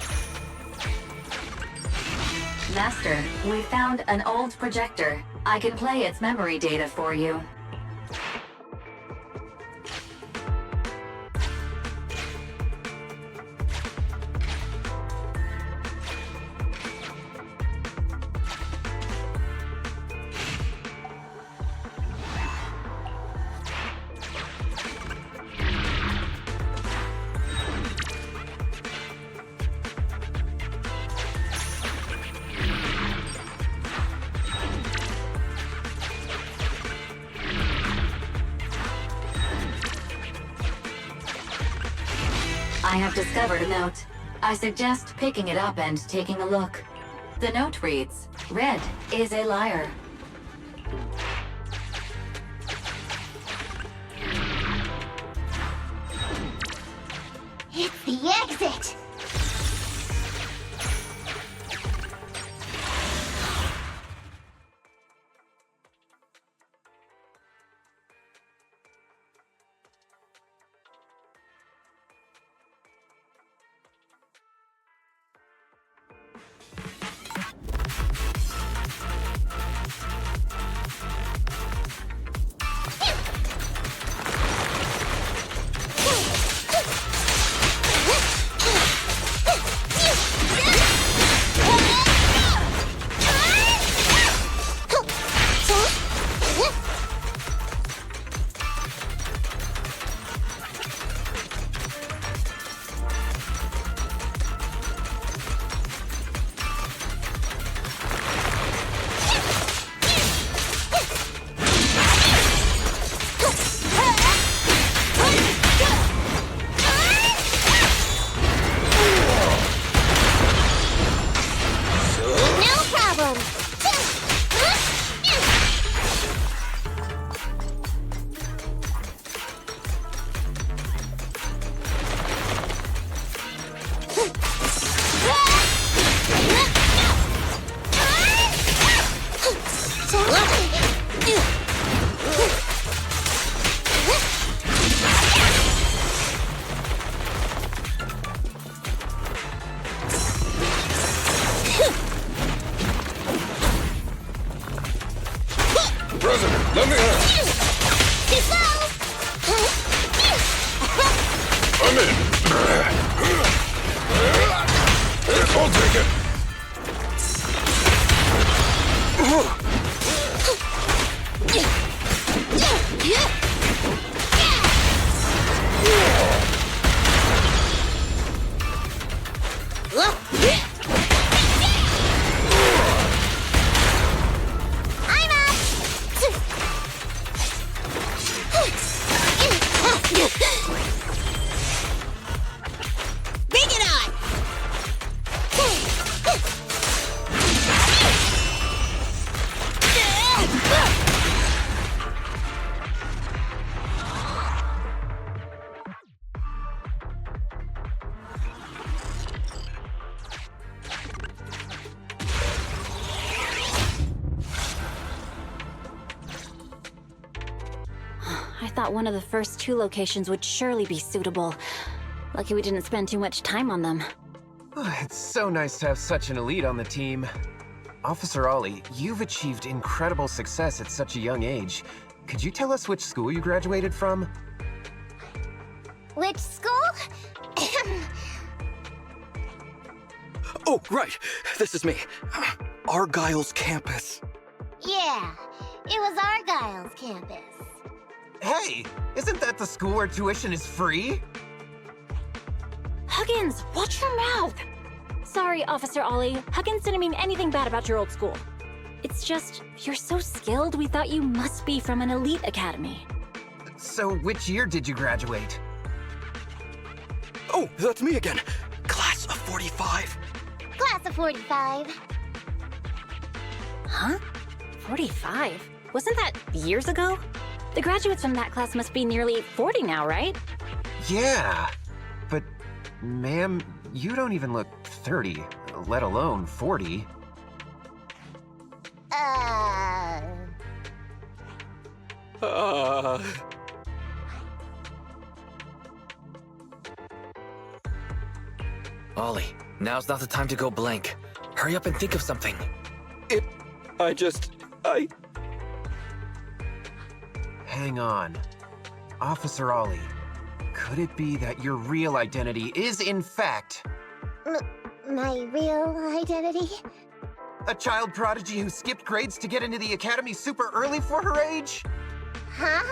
Master, we found an old projector. I can play its memory data for you. I have discovered a note. I suggest picking it up and taking a look. The note reads, "Red is a liar." It's the exit! President, let me have. I'm in. I'll take it. I thought one of the first two locations would surely be suitable. Lucky we didn't spend too much time on them. It's so nice to have such an elite on the team. Officer Ollie, you've achieved incredible success at such a young age. Could you tell us which school you graduated from? Which school? Oh, right. This is me. Argyle's campus. Yeah, it was Argyle's campus. Hey, isn't that the school where tuition is free? Huggins, watch your mouth! Sorry, Officer Ollie. Huggins didn't mean anything bad about your old school. It's just, you're so skilled, we thought you must be from an elite academy. So which year did you graduate? Oh, that's me again. Class of 45. Class of 45. Huh? 45? Wasn't that years ago? The graduates from that class must be nearly 40 now, right? Yeah, but ma'am, you don't even look 30, let alone 40. Ollie, now's not the time to go blank. Hurry up and think of something. Hang on. Officer Ollie, could it be that your real identity is, in fact... My real identity? a child prodigy who skipped grades to get into the academy super early for her age? Huh?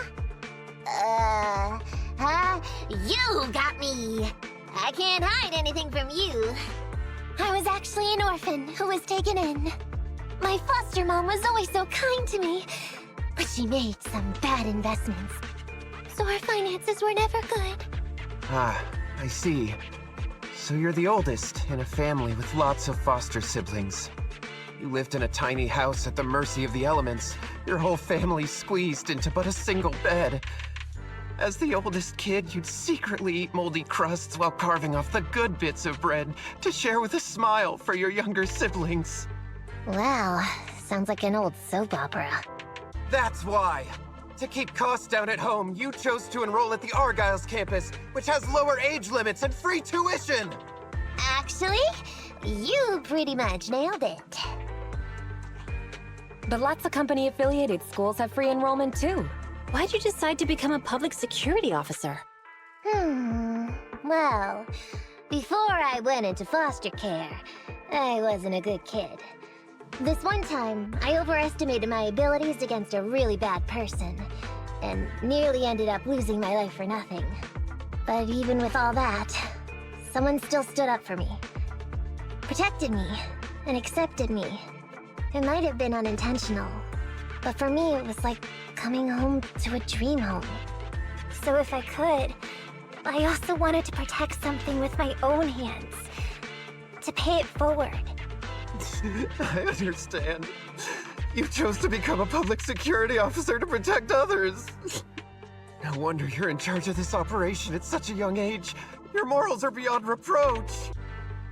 You got me! I can't hide anything from you. I was actually an orphan who was taken in. My foster mom was always so kind to me, but she made some bad investments. So our finances were never good. I see. So you're the oldest in a family with lots of foster siblings. You lived in a tiny house at the mercy of the elements, your whole family squeezed into but a single bed. As the oldest kid, you'd secretly eat moldy crusts while carving off the good bits of bread to share with a smile for your younger siblings. Wow, sounds like an old soap opera. That's why! To keep costs down at home, you chose to enroll at the Argyle's campus, which has lower age limits and free tuition! Actually, you pretty much nailed it. But lots of company-affiliated schools have free enrollment too. Why'd you decide to become a public security officer? Well, before I went into foster care, I wasn't a good kid. This one time, I overestimated my abilities against a really bad person, and nearly ended up losing my life for nothing. But even with all that, someone still stood up for me, protected me, and accepted me. It might have been unintentional, but for me it was like coming home to a dream home. So if I could, I also wanted to protect something with my own hands, to pay it forward. I understand. You chose to become a public security officer to protect others. No wonder you're in charge of this operation at such a young age. Your morals are beyond reproach.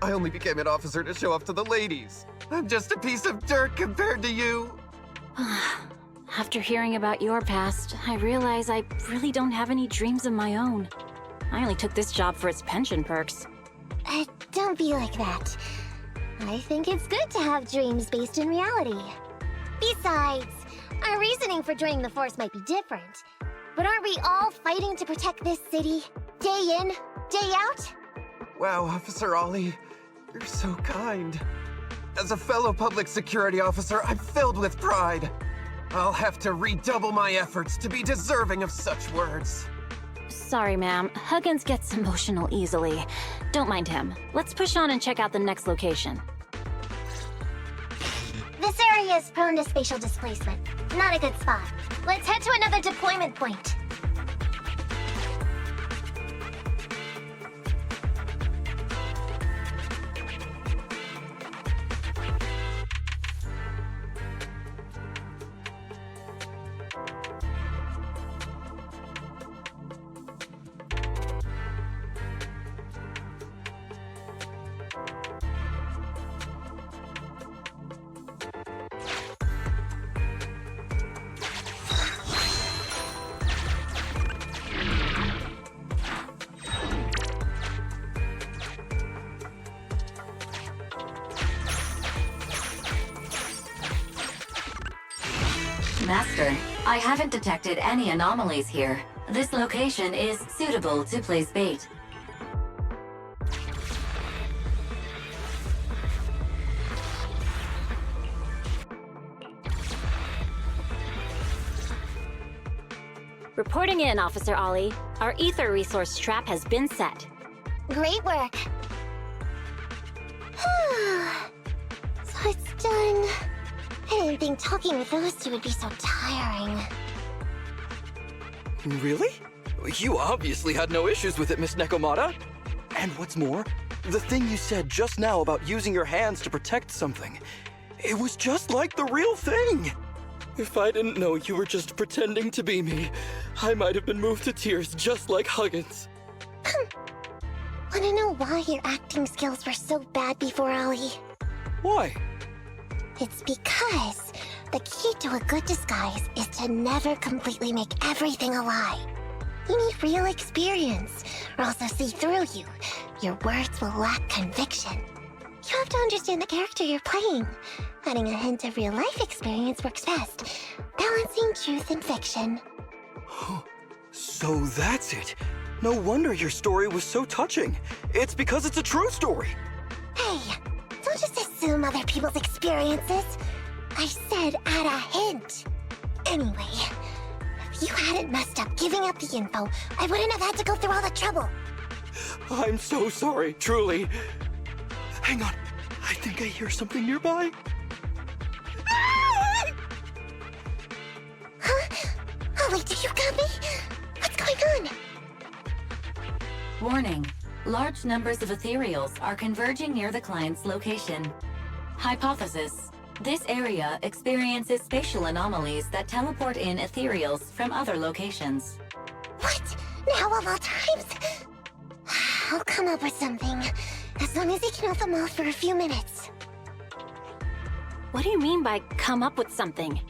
I only became an officer to show off to the ladies. I'm just a piece of dirt compared to you. After hearing about your past, I realize I really don't have any dreams of my own. I only took this job for its pension perks. Don't be like that. I think it's good to have dreams based in reality. Besides, our reasoning for joining the Force might be different. But aren't we all fighting to protect this city, day in, day out? Wow, Officer Ollie, you're so kind. As a fellow public security officer, I'm filled with pride. I'll have to redouble my efforts to be deserving of such words. Sorry, ma'am. Huggins gets emotional easily. Don't mind him. Let's push on and check out the next location. This area is prone to spatial displacement. Not a good spot. Let's head to another deployment point. Master, I haven't detected any anomalies here. This location is suitable to place bait. Reporting in, Officer Ollie. Our ether resource trap has been set. Great work. So it's done. I didn't think talking with those two would be so tiring. Really? You obviously had no issues with it, Miss Nekomata. And what's more, the thing you said just now about using your hands to protect something, it was just like the real thing. If I didn't know you were just pretending to be me, I might have been moved to tears just like Huggins. Wanna know why your acting skills were so bad before, Ollie? Why? It's because the key to a good disguise is to never completely make everything a lie. You need real experience, or else they'll see through you. Your words will lack conviction. You have to understand the character you're playing. Adding a hint of real-life experience works best, balancing truth and fiction. So that's it. No wonder your story was so touching. It's because it's a true story. Hey, don't just assume other people's experiences. I said add a hint. Anyway, if you hadn't messed up giving up the info, I wouldn't have had to go through all the trouble. I'm so sorry, truly. Hang on, I think I hear something nearby. Huh? Ollie, do you copy? What's going on? Warning. Large numbers of ethereals are converging near the client's location. Hypothesis: this area experiences spatial anomalies that teleport in ethereals from other locations. What? Now of all times? I'll come up with something. As long as he can hold them off for a few minutes. What do you mean by come up with something?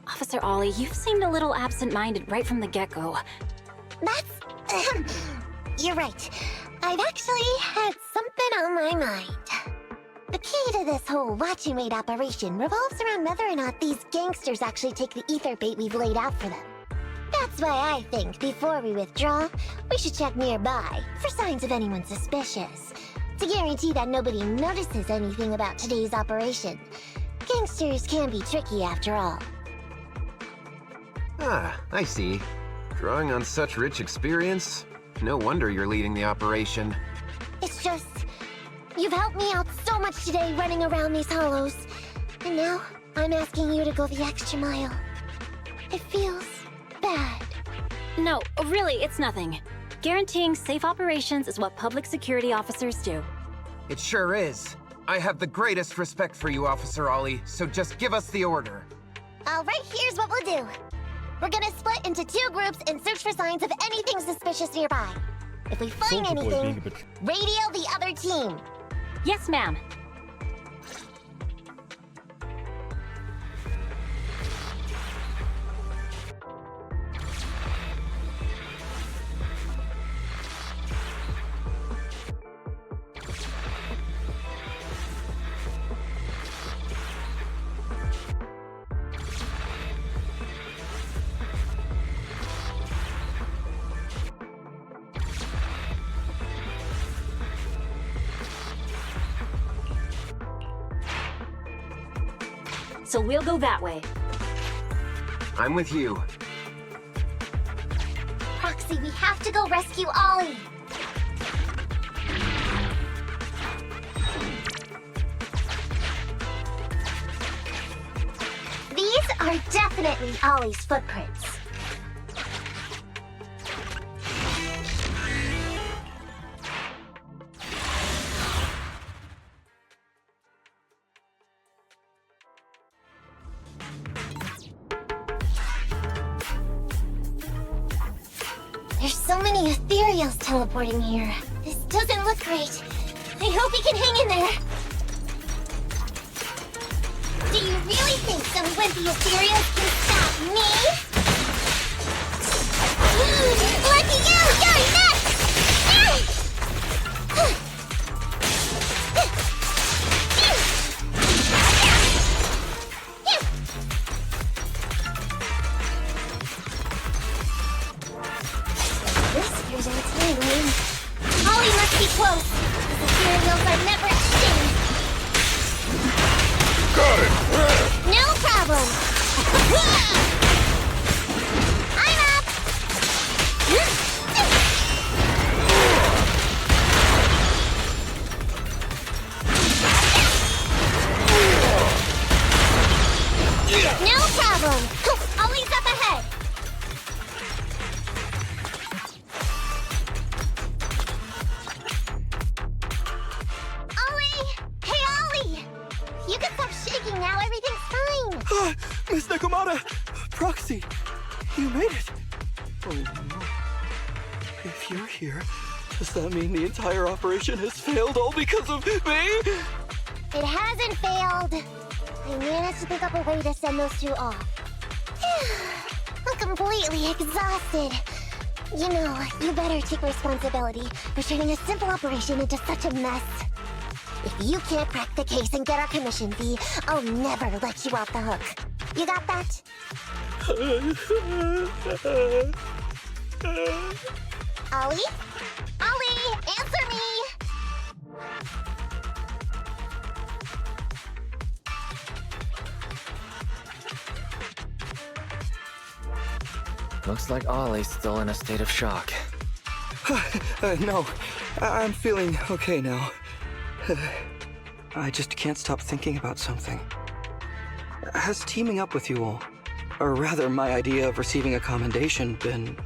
Officer Ollie, you've seemed a little absent-minded right from the get-go. That's... You're right. I've actually had something on my mind. The key to this whole watch and wait operation revolves around whether or not these gangsters actually take the ether bait we've laid out for them. That's why I think, before we withdraw, we should check nearby for signs of anyone suspicious, to guarantee that nobody notices anything about today's operation. Gangsters can be tricky after all. Ah, I see. Drawing on such rich experience, no wonder you're leading the operation. It's just... You've helped me out so much today running around these hollows. And now, I'm asking you to go the extra mile. It feels... bad. No, really, it's nothing. Guaranteeing safe operations is what public security officers do. It sure is. I have the greatest respect for you, Officer Ollie, so just give us the order. Alright, here's what we'll do. We're gonna split into 2 groups and search for signs of anything suspicious nearby. If we find anything, radio the other team. Yes, ma'am. So we'll go that way. I'm with you. Proxy, we have to go rescue Ollie. These are definitely Ollie's footprints. There's so many ethereals teleporting here. This doesn't look great. I hope he can hang in there. Do you really think some wimpy ethereals can stop me? Lucky you! Going next! Whiskers are tangling. Ollie must be close. These ethereals are never ending. Got it! No problem. I'm up. No problem. Ollie's up ahead. Ollie! Hey, Ollie! You can stop shaking now. Everything's fine. Miss Nekomata! Proxy! You made it! Oh no. If you're here, does that mean the entire operation has failed all because of me? It hasn't failed. I managed to pick up a way to send those 2 off. I'm completely exhausted. You know, you better take responsibility for turning a simple operation into such a mess. If you can't crack the case and get our commission fee, I'll never let you off the hook. You got that? Ollie? Ollie, answer me! Looks like Ollie's still in a state of shock. No, I'm feeling okay now. I just can't stop thinking about something. Has teaming up with you all, or rather my idea of receiving a commendation, been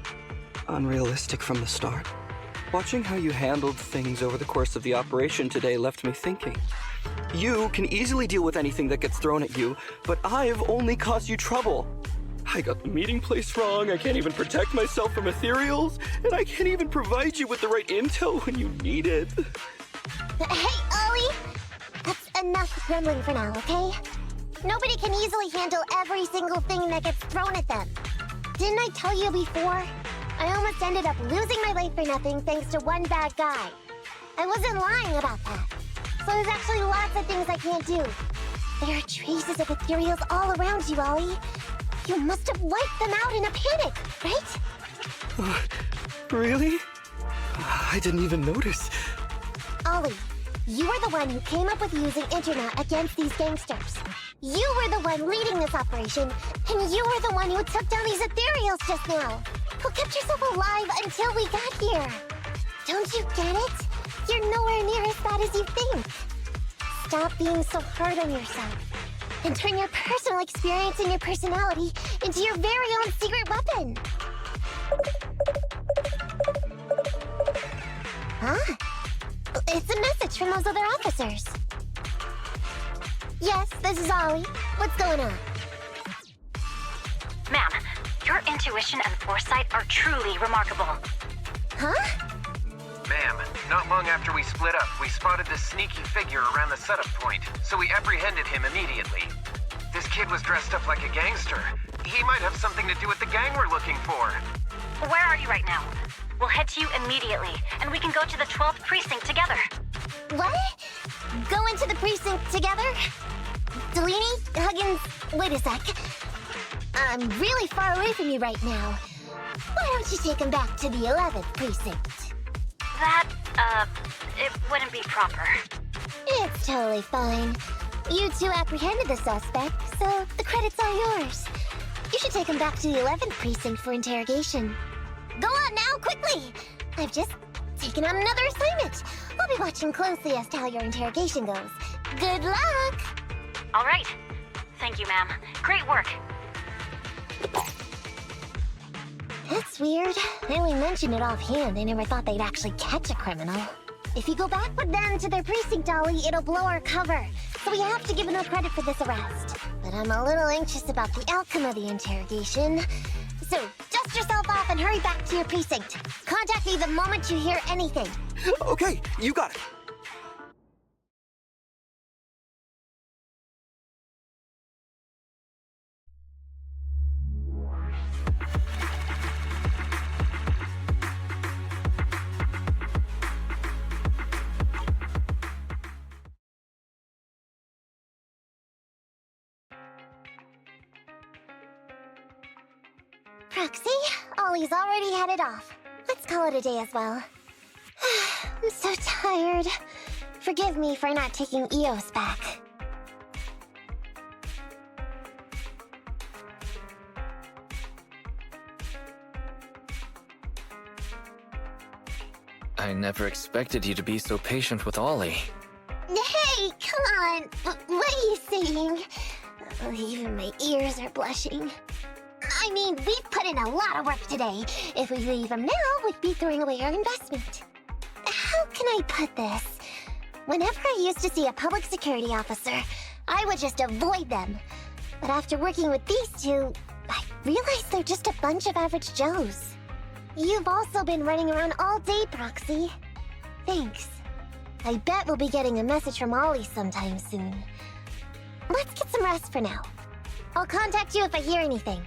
unrealistic from the start? Watching how you handled things over the course of the operation today left me thinking. You can easily deal with anything that gets thrown at you, but I've only caused you trouble. I got the meeting place wrong, I can't even protect myself from ethereals, and I can't even provide you with the right intel when you need it. Hey, Ollie! That's enough grumbling for now, okay? Nobody can easily handle every single thing that gets thrown at them. Didn't I tell you before? I almost ended up losing my life for nothing thanks to one bad guy. I wasn't lying about that. So there's actually lots of things I can't do. There are traces of ethereals all around you, Ollie. You must have wiped them out in a panic, right? Really? I didn't even notice. Ollie, you were the one who came up with using internet against these gangsters. You were the one leading this operation, and you were the one who took down these ethereals just now. Who kept yourself alive until we got here. Don't you get it? You're nowhere near as bad as you think. Stop being so hard on yourself. And turn your personal experience and your personality into your very own secret weapon. Huh? It's a message from those other officers. Yes, this is Ollie. What's going on? Ma'am, your intuition and foresight are truly remarkable. Huh? Ma'am, not long after we split up, we spotted this sneaky figure around the setup point, so we apprehended him immediately. This kid was dressed up like a gangster. He might have something to do with the gang we're looking for. Where are you right now? We'll head to you immediately, and we can go to the 12th precinct together. What? Go into the precinct together? Delaney? Huggins? Wait a sec. I'm really far away from you right now. Why don't you take him back to the 11th precinct? That, it wouldn't be proper. It's totally fine. You two apprehended the suspect, so the credit's all yours. You should take him back to the 11th precinct for interrogation. Go on now, quickly! I've just taken on another assignment. I'll be watching closely as to how your interrogation goes. Good luck! All right. Thank you, ma'am. Great work. That's weird. I only mentioned it offhand. I never thought they'd actually catch a criminal. If you go back with them to their precinct, Ollie, it'll blow our cover. So we have to give them credit for this arrest. But I'm a little anxious about the outcome of the interrogation. So, dust yourself off and hurry back to your precinct. Contact me the moment you hear anything. Okay, you got it. Proxy, Ollie's already headed off. Let's call it a day as well. I'm so tired. Forgive me for not taking EOS back. I never expected you to be so patient with Ollie. Hey, come on! What are you saying? Even my ears are blushing. I mean, we've put in a lot of work today. If we leave him now, we'd be throwing away our investment. How can I put this? Whenever I used to see a public security officer, I would just avoid them. But after working with these two, I realized they're just a bunch of average Joes. You've also been running around all day, Proxy. Thanks. I bet we'll be getting a message from Ollie sometime soon. Let's get some rest for now. I'll contact you if I hear anything.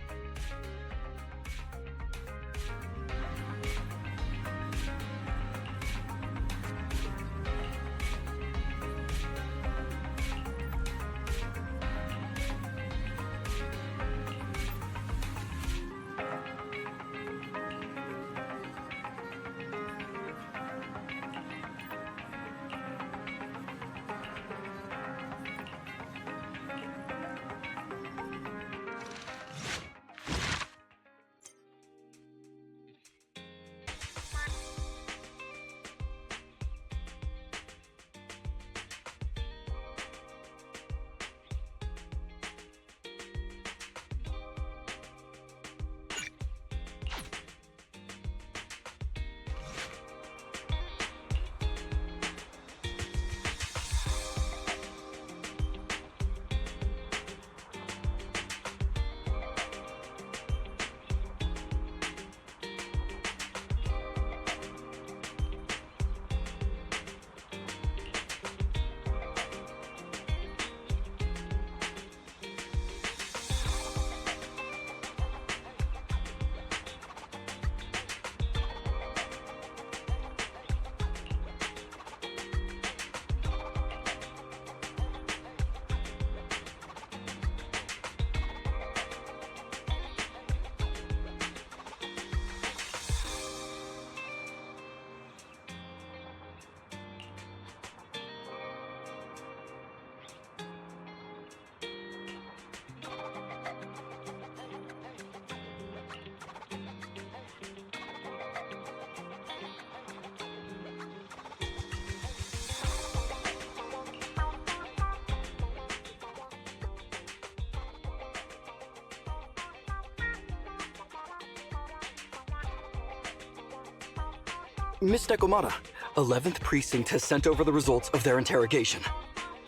Miss Nekomata, 11th Precinct has sent over the results of their interrogation.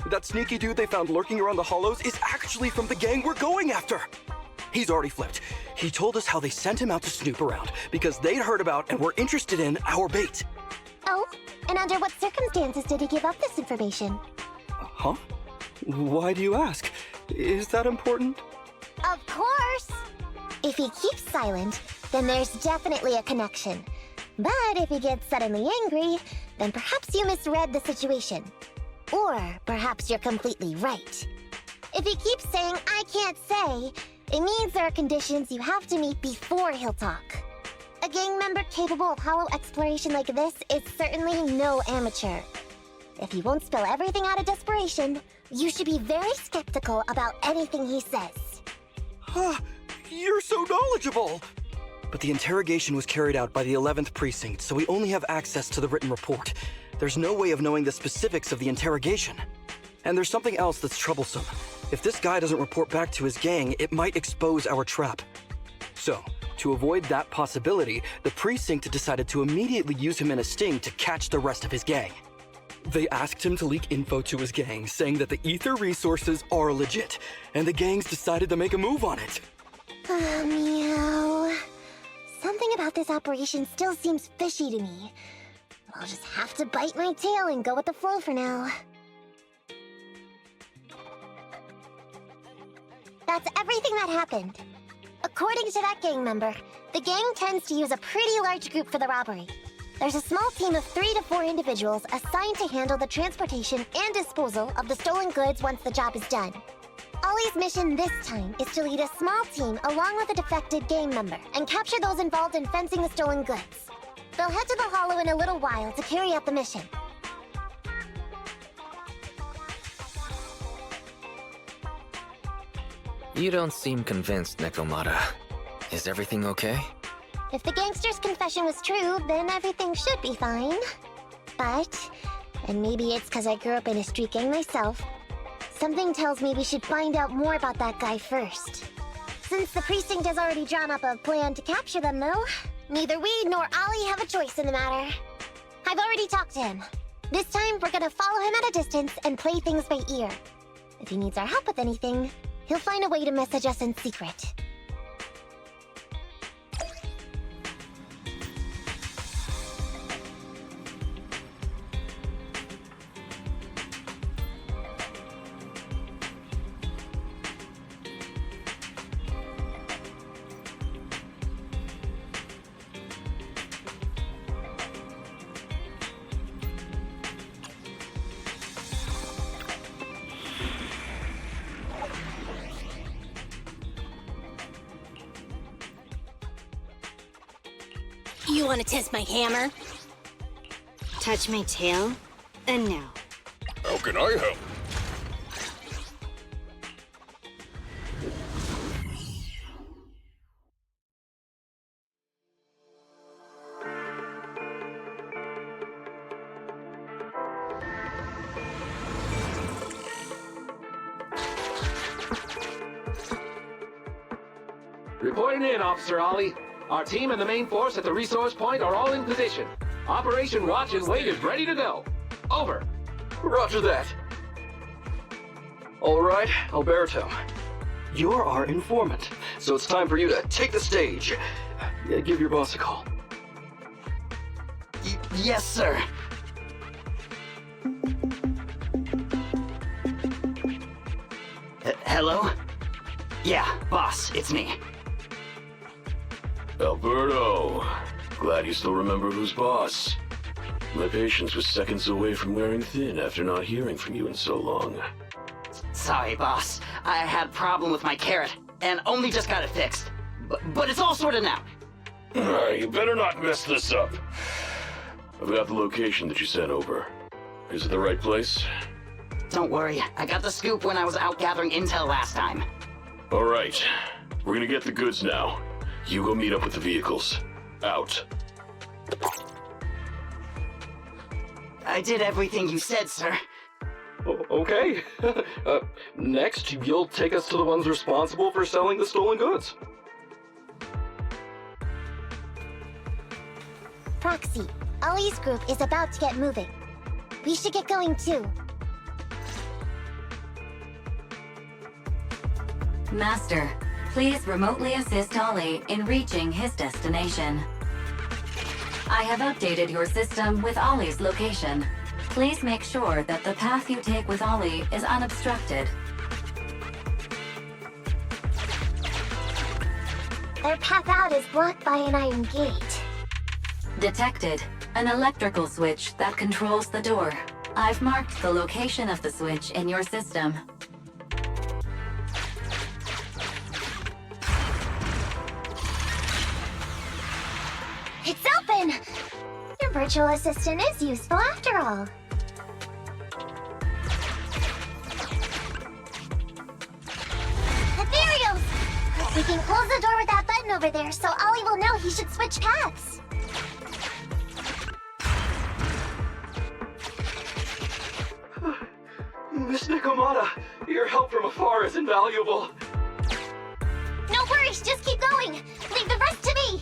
That sneaky dude they found lurking around the hollows is actually from the gang we're going after. He's already flipped. He told us how they sent him out to snoop around because they'd heard about and were interested in our bait. Oh, and under what circumstances did he give up this information? Huh? Why do you ask? Is that important? Of course! If he keeps silent, then there's definitely a connection. But if he gets suddenly angry, then perhaps you misread the situation. Or perhaps you're completely right. If he keeps saying, "I can't say," it means there are conditions you have to meet before he'll talk. A gang member capable of hollow exploration like this is certainly no amateur. If he won't spill everything out of desperation, you should be very skeptical about anything he says. You're so knowledgeable! But the interrogation was carried out by the 11th Precinct, so we only have access to the written report. There's no way of knowing the specifics of the interrogation. And there's something else that's troublesome. If this guy doesn't report back to his gang, it might expose our trap. So, to avoid that possibility, the Precinct decided to immediately use him in a sting to catch the rest of his gang. They asked him to leak info to his gang, saying that the ether resources are legit, and the gangs decided to make a move on it. Meow. Something about this operation still seems fishy to me. I'll just have to bite my tail and go with the flow for now. That's everything that happened. According to that gang member, the gang tends to use a pretty large group for the robbery. There's a small team of 3 to 4 individuals assigned to handle the transportation and disposal of the stolen goods once the job is done. Ollie's mission this time is to lead a small team along with a defected gang member and capture those involved in fencing the stolen goods. They'll head to the Hollow in a little while to carry out the mission. You don't seem convinced, Nekomata. Is everything okay? If the gangster's confession was true, then everything should be fine. But, and maybe it's because I grew up in a street gang myself, something tells me we should find out more about that guy first. Since the precinct has already drawn up a plan to capture them, though, neither we nor Ollie have a choice in the matter. I've already talked to him. This time, we're gonna follow him at a distance and play things by ear. If he needs our help with anything, he'll find a way to message us in secret. You want to test my hammer? Touch my tail? And now. How can I help? Reporting in, Officer Ollie. Our team and the main force at the resource point are all in position. Operation Watch and Wait is ready to go. Over. Roger that. All right, Alberto. You're our informant, so it's time for you to take the stage. Give your boss a call. Yes, sir. Hello? Yeah, boss, it's me. Alberto. Glad you still remember who's boss. My patience was seconds away from wearing thin after not hearing from you in so long. Sorry, boss. I had a problem with my carrot, and only just got it fixed. But it's all sorted now. You better not mess this up. I've got the location that you sent over. Is it the right place? Don't worry, I got the scoop when I was out gathering intel last time. All right. We're gonna get the goods now. You go meet up with the vehicles. Out. I did everything you said, sir. Okay. Next, you'll take us to the ones responsible for selling the stolen goods. Proxy, Ollie's group is about to get moving. We should get going too. Master, please remotely assist Ollie in reaching his destination. I have updated your system with Ollie's location. Please make sure that the path you take with Ollie is unobstructed. Their path out is blocked by an iron gate. Detected. An electrical switch that controls the door. I've marked the location of the switch in your system. It's open! Your virtual assistant is useful after all. Ethereals! We can close the door with that button over there so Ollie will know he should switch paths. Miss Nekomata, your help from afar is invaluable. No worries, just keep going. Leave the rest to me.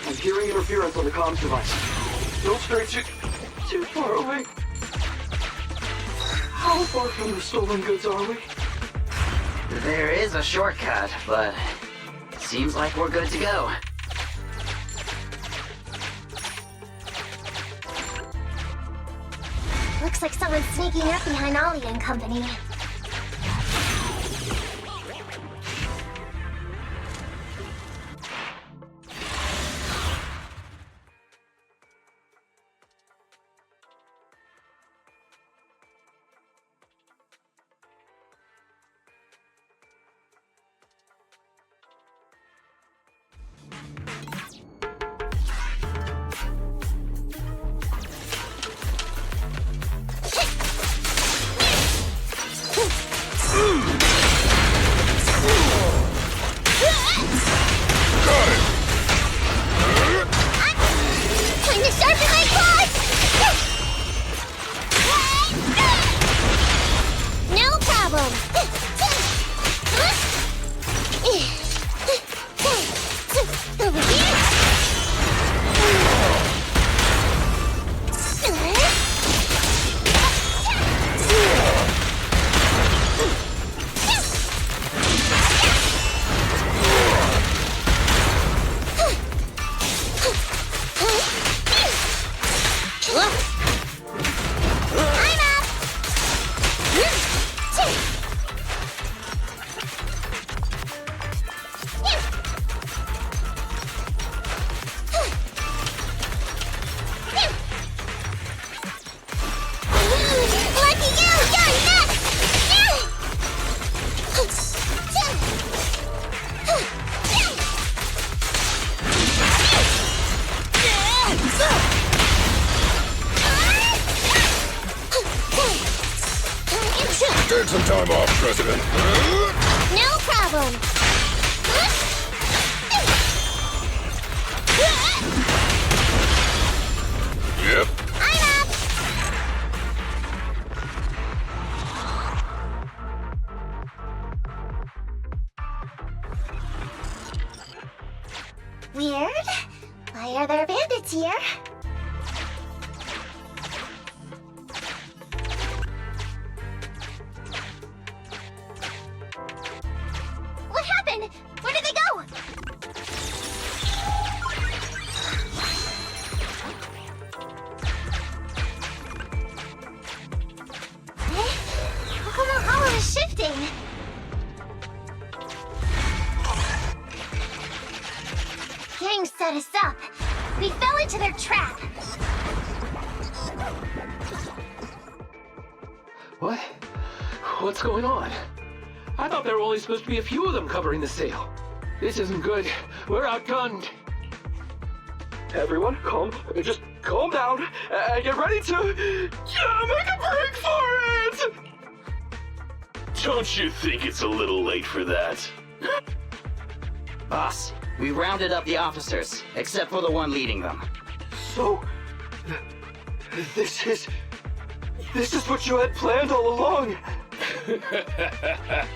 I'm hearing interference on the comms device. Don't stray too far away. How far from the stolen goods are we? There is a shortcut, but seems like we're good to go. Looks like someone's sneaking up behind Ollie and company. Take some time off, President. No problem. Yep. I'm up. Weird. Why are there bandits here? What happened? Where did they go? How come our hollow is shifting? Gang set us up. We fell into their trap. What? What's going on? I thought there were only supposed to be a few of them covering the sail. This isn't good. We're outgunned. Everyone, just calm down and get ready to make a break for it! Don't you think it's a little late for that? Boss, we rounded up the officers, except for the one leading them. So, this is what you had planned all along?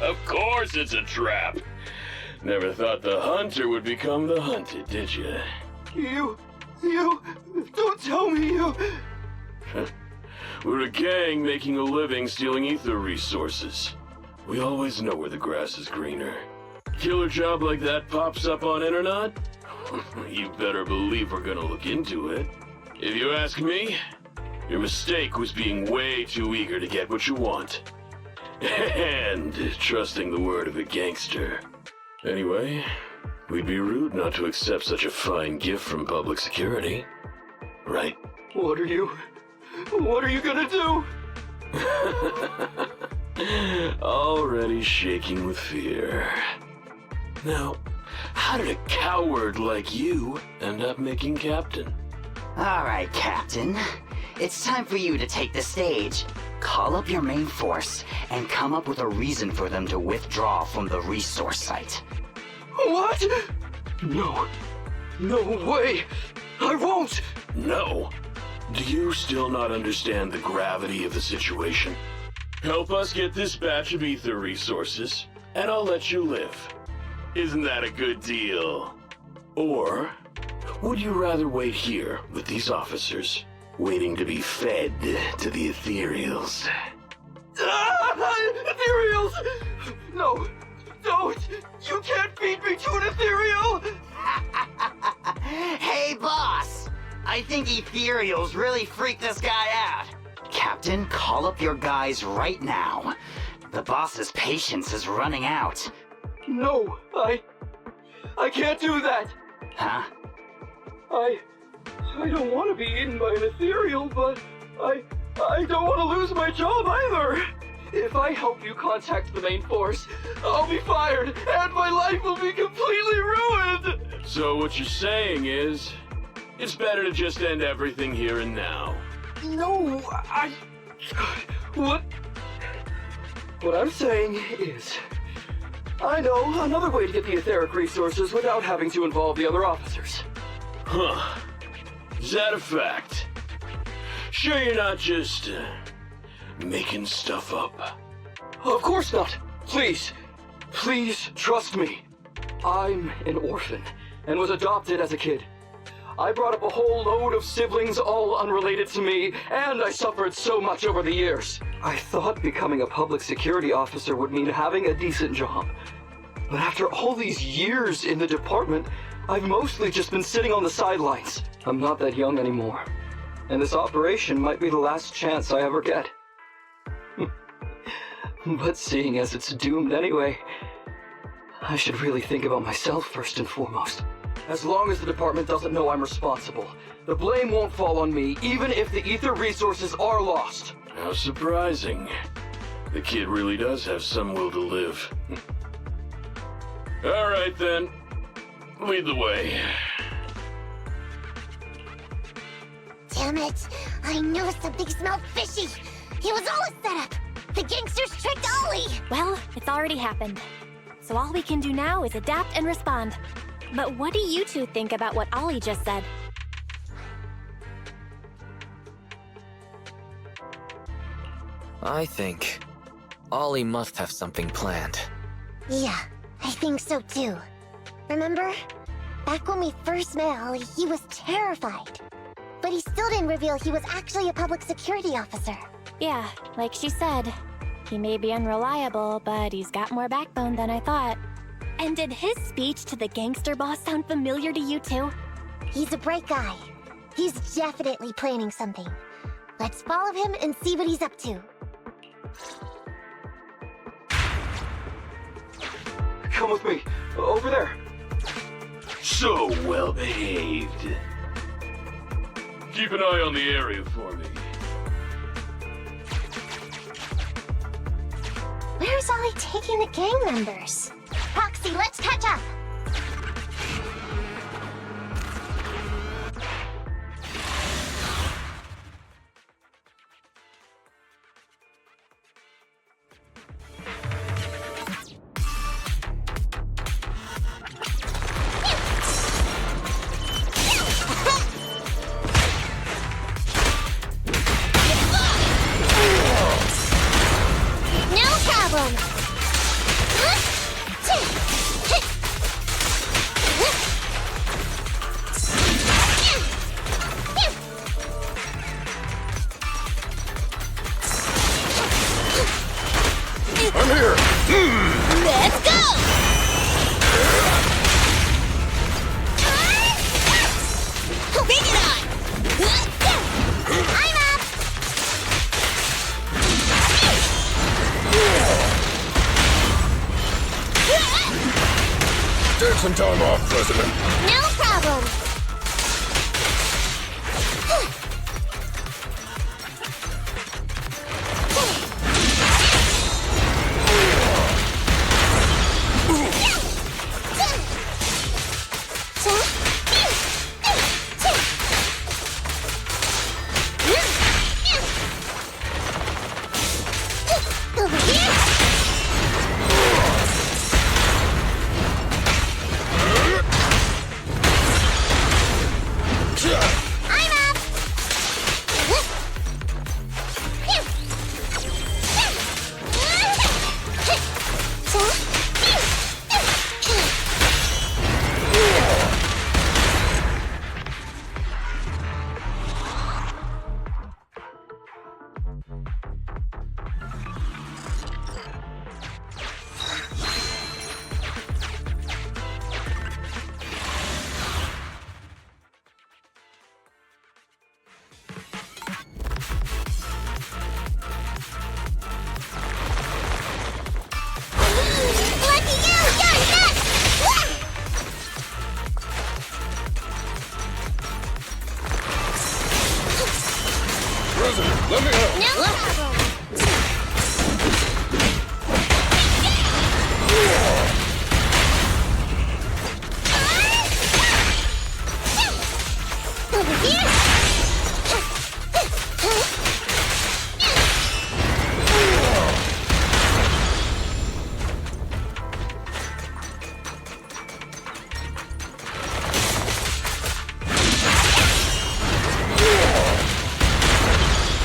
Of course it's a trap. Never thought the hunter would become the hunted, did you? You, don't tell me you... We're a gang making a living stealing ether resources. We always know where the grass is greener. Killer job like that pops up on internet? You better believe we're gonna look into it. If you ask me, your mistake was being way too eager to get what you want. And trusting the word of a gangster. Anyway, we'd be rude not to accept such a fine gift from public security. Right? What are you gonna do? Already shaking with fear. Now, how did a coward like you end up making captain? Alright, Captain. It's time for you to take the stage. Call up your main force and come up with a reason for them to withdraw from the resource site. What? No way! I won't! No? Do you still not understand the gravity of the situation? Help us get this batch of ether resources, and I'll let you live. Isn't that a good deal? Or would you rather wait here with these officers, waiting to be fed to the ethereals? Ethereals! No, don't! You can't feed me to an ethereal! Hey, boss! I think ethereals really freaked this guy out. Captain, call up your guys right now. The boss's patience is running out. No, I can't do that. Huh? I don't want to be eaten by an ethereal, but I don't want to lose my job either. If I help you contact the main force, I'll be fired, and my life will be completely ruined! So what you're saying is, it's better to just end everything here and now. No, What I'm saying is, I know another way to get the etheric resources without having to involve the other officers. Huh. Is that a fact? Sure you're not just, making stuff up? Of course not. Please trust me. I'm an orphan and was adopted as a kid. I brought up a whole load of siblings, all unrelated to me, and I suffered so much over the years. I thought becoming a public security officer would mean having a decent job. But after all these years in the department, I've mostly just been sitting on the sidelines. I'm not that young anymore, and this operation might be the last chance I ever get. But seeing as it's doomed anyway, I should really think about myself first and foremost. As long as the department doesn't know I'm responsible, the blame won't fall on me, even if the ether resources are lost. How surprising. The kid really does have some will to live. All right then, lead the way. Damn it! I knew something smelled fishy! It was all a setup! The gangsters tricked Ollie! Well, it's already happened. So all we can do now is adapt and respond. But what do you two think about what Ollie just said? I think Ollie must have something planned. Yeah, I think so too. Remember? Back when we first met Ollie, he was terrified. But he still didn't reveal he was actually a public security officer. Yeah, like she said. He may be unreliable, but he's got more backbone than I thought. And did his speech to the gangster boss sound familiar to you too? He's a bright guy. He's definitely planning something. Let's follow him and see what he's up to. Come with me. Over there. So well behaved. Keep an eye on the area for me. Where's Ollie taking the gang members? Proxy, let's catch up! I'm here! Let's go! Bring it on! I'm up! Take some time off, President. No problem! Over here! I'm up! Lucky you! You're nuts! President, let me help. No problem! Over here!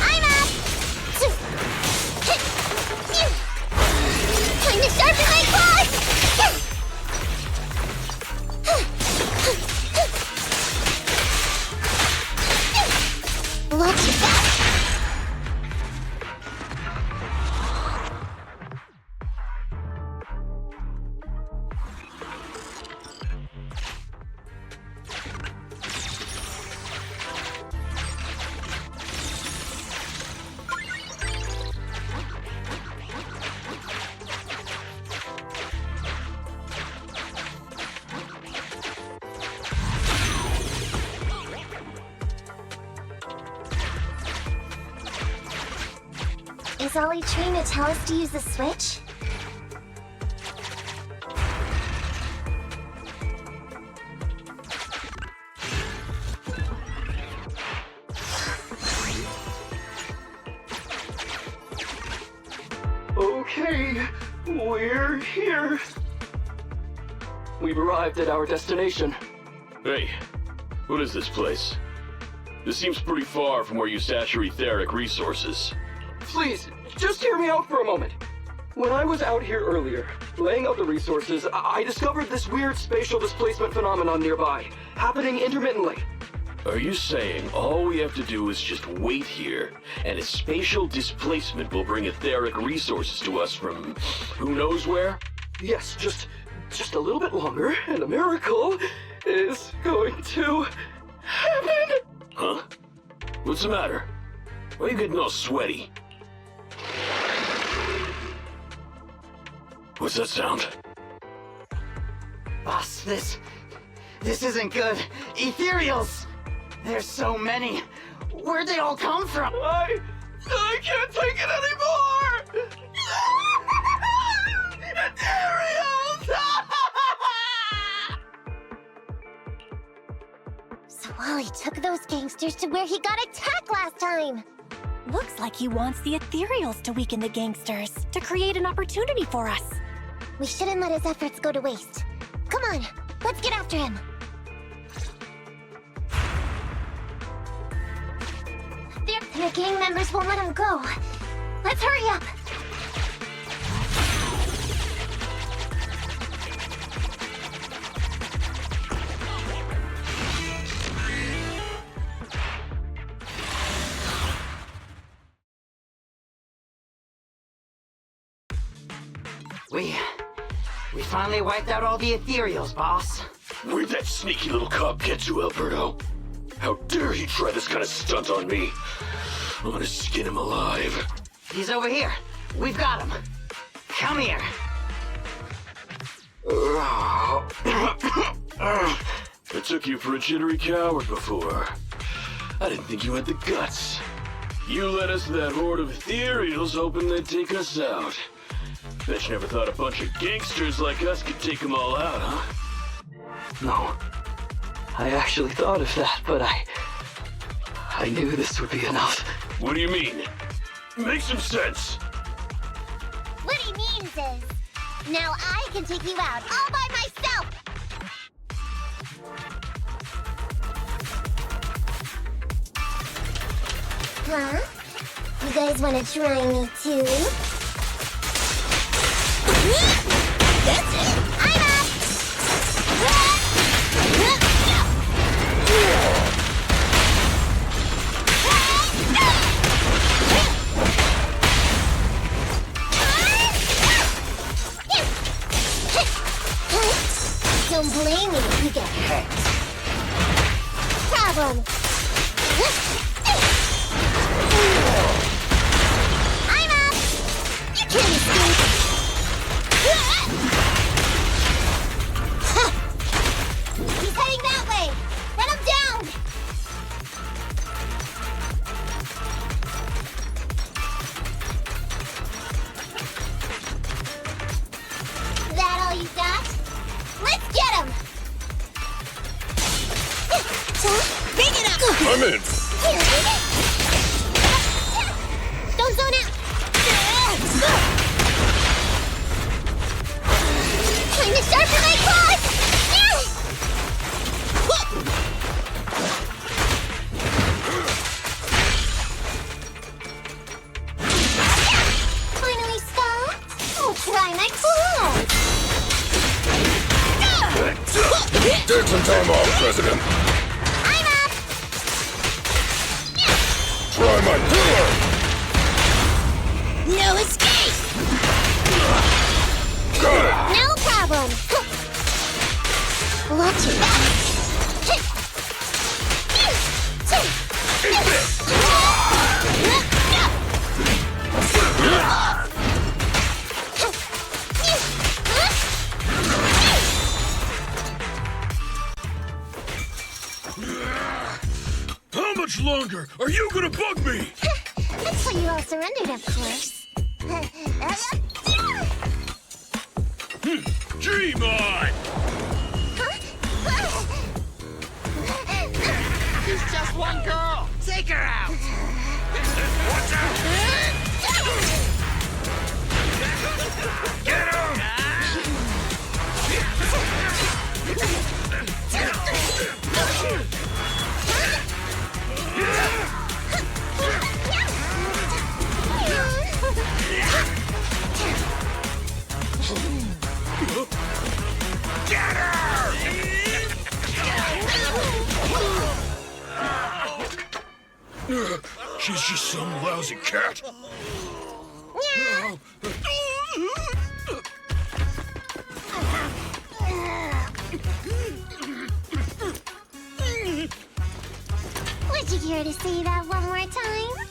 I'm up! Time to sharpen my claws! Watch your back! Is Ollie trying to tell us to use the switch? Okay, we're here. We've arrived at our destination. Hey, what is this place? This seems pretty far from where you stash your etheric resources. Please, just hear me out for a moment. When I was out here earlier, laying out the resources, I discovered this weird spatial displacement phenomenon nearby, happening intermittently. Are you saying all we have to do is just wait here, and a spatial displacement will bring etheric resources to us from who knows where? Yes, just a little bit longer, and a miracle is going to happen. Huh? What's the matter? Why are you getting all sweaty? What's that sound? Boss, this isn't good. Ethereals! There's so many. Where'd they all come from? I can't take it anymore! Ethereals! So Wally took those gangsters to where he got attacked last time. Looks like he wants the Ethereals to weaken the gangsters, to create an opportunity for us. We shouldn't let his efforts go to waste. Come on, let's get after him. The gang members won't let him go. Let's hurry up. We finally wiped out all the Ethereals, boss. Where'd that sneaky little cop get to, Alberto? How dare he try this kind of stunt on me? I'm gonna skin him alive. He's over here. We've got him. Come here. I took you for a jittery coward before. I didn't think you had the guts. You led us to that horde of ethereals hoping they'd take us out. Bet you never thought a bunch of gangsters like us could take them all out, huh? No. I actually thought of that, but I knew this would be enough. What do you mean? Make some sense. What he means is, now I can take you out all by myself. Huh? You guys want to try me too? That's it! I'm up! Don't blame me if you get hurt. Problem. I'm up! You can't escape! He's heading that way! Run him down! That all you got? Let's get him! Bring it up! I'm in. Don't zone out! Time to sharpen my claws! Finally stopped? I'll try my claws! Take some time off, President. I'm up! Try my pillar. No escape! Got it. No problem! Watch your back! Eat this. How much longer are you gonna bug me? Until you all surrendered, of course. Dream on! She's just one girl! Take her out! Watch out! Get him! Get her! She's just some lousy cat. Would you care to say that one more time?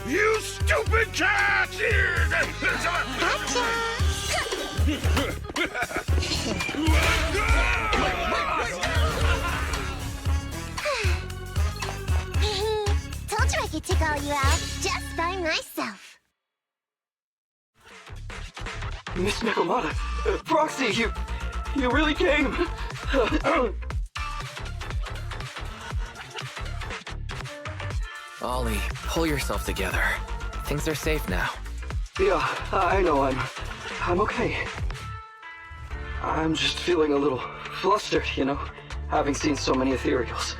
You stupid cat! Told you I could take all you out just by myself. Miss Nekomata, Proxy, you really came. Ollie, pull yourself together. Things are safe now. Yeah, I know I'm okay. I'm just feeling a little flustered, you know, having seen so many ethereals.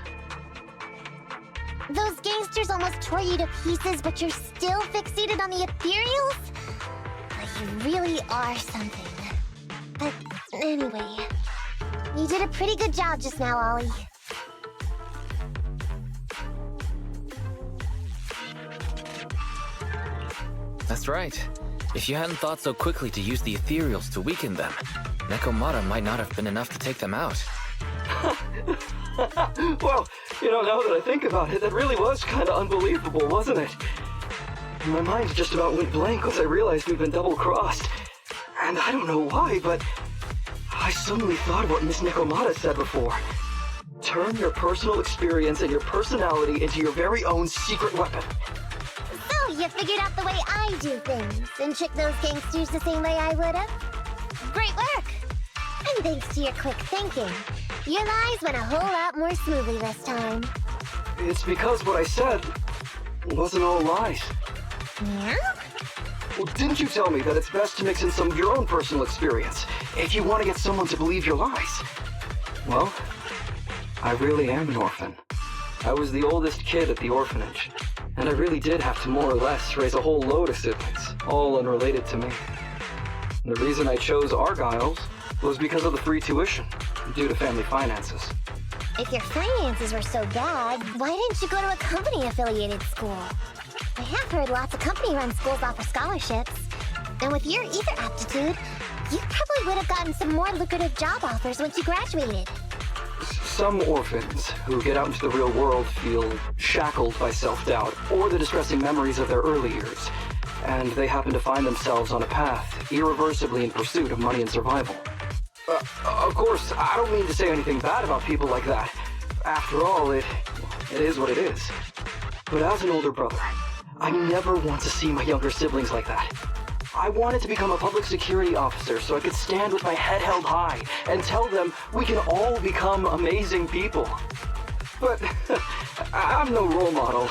Those gangsters almost tore you to pieces, but you're still fixated on the ethereals? You really are something. But anyway, you did a pretty good job just now, Ollie. That's right. If you hadn't thought so quickly to use the ethereals to weaken them, Nekomata might not have been enough to take them out. Well, you know, now that I think about it, that really was kind of unbelievable, wasn't it? My mind just about went blank once I realized we'd been double-crossed. And I don't know why, but I suddenly thought of what Miss Nekomata said before. Turn your personal experience and your personality into your very own secret weapon. So, you figured out the way I do things, and tricked those gangsters the same way I would've? Great work! And thanks to your quick thinking, your lies went a whole lot more smoothly this time. It's because what I said wasn't all lies. Yeah? Well, didn't you tell me that it's best to mix in some of your own personal experience if you want to get someone to believe your lies? Well, I really am an orphan. I was the oldest kid at the orphanage, and I really did have to more or less raise a whole load of siblings, all unrelated to me. The reason I chose Argyle's was because of the free tuition, due to family finances. If your finances were so bad, why didn't you go to a company-affiliated school? I have heard lots of company-run schools offer scholarships. And with your ether aptitude, you probably would have gotten some more lucrative job offers once you graduated. Some orphans who get out into the real world feel shackled by self-doubt or the distressing memories of their early years, and they happen to find themselves on a path irreversibly in pursuit of money and survival. Of course, I don't mean to say anything bad about people like that. After all, it is what it is. But as an older brother, I never want to see my younger siblings like that. I wanted to become a public security officer so I could stand with my head held high and tell them we can all become amazing people. But I'm no role model.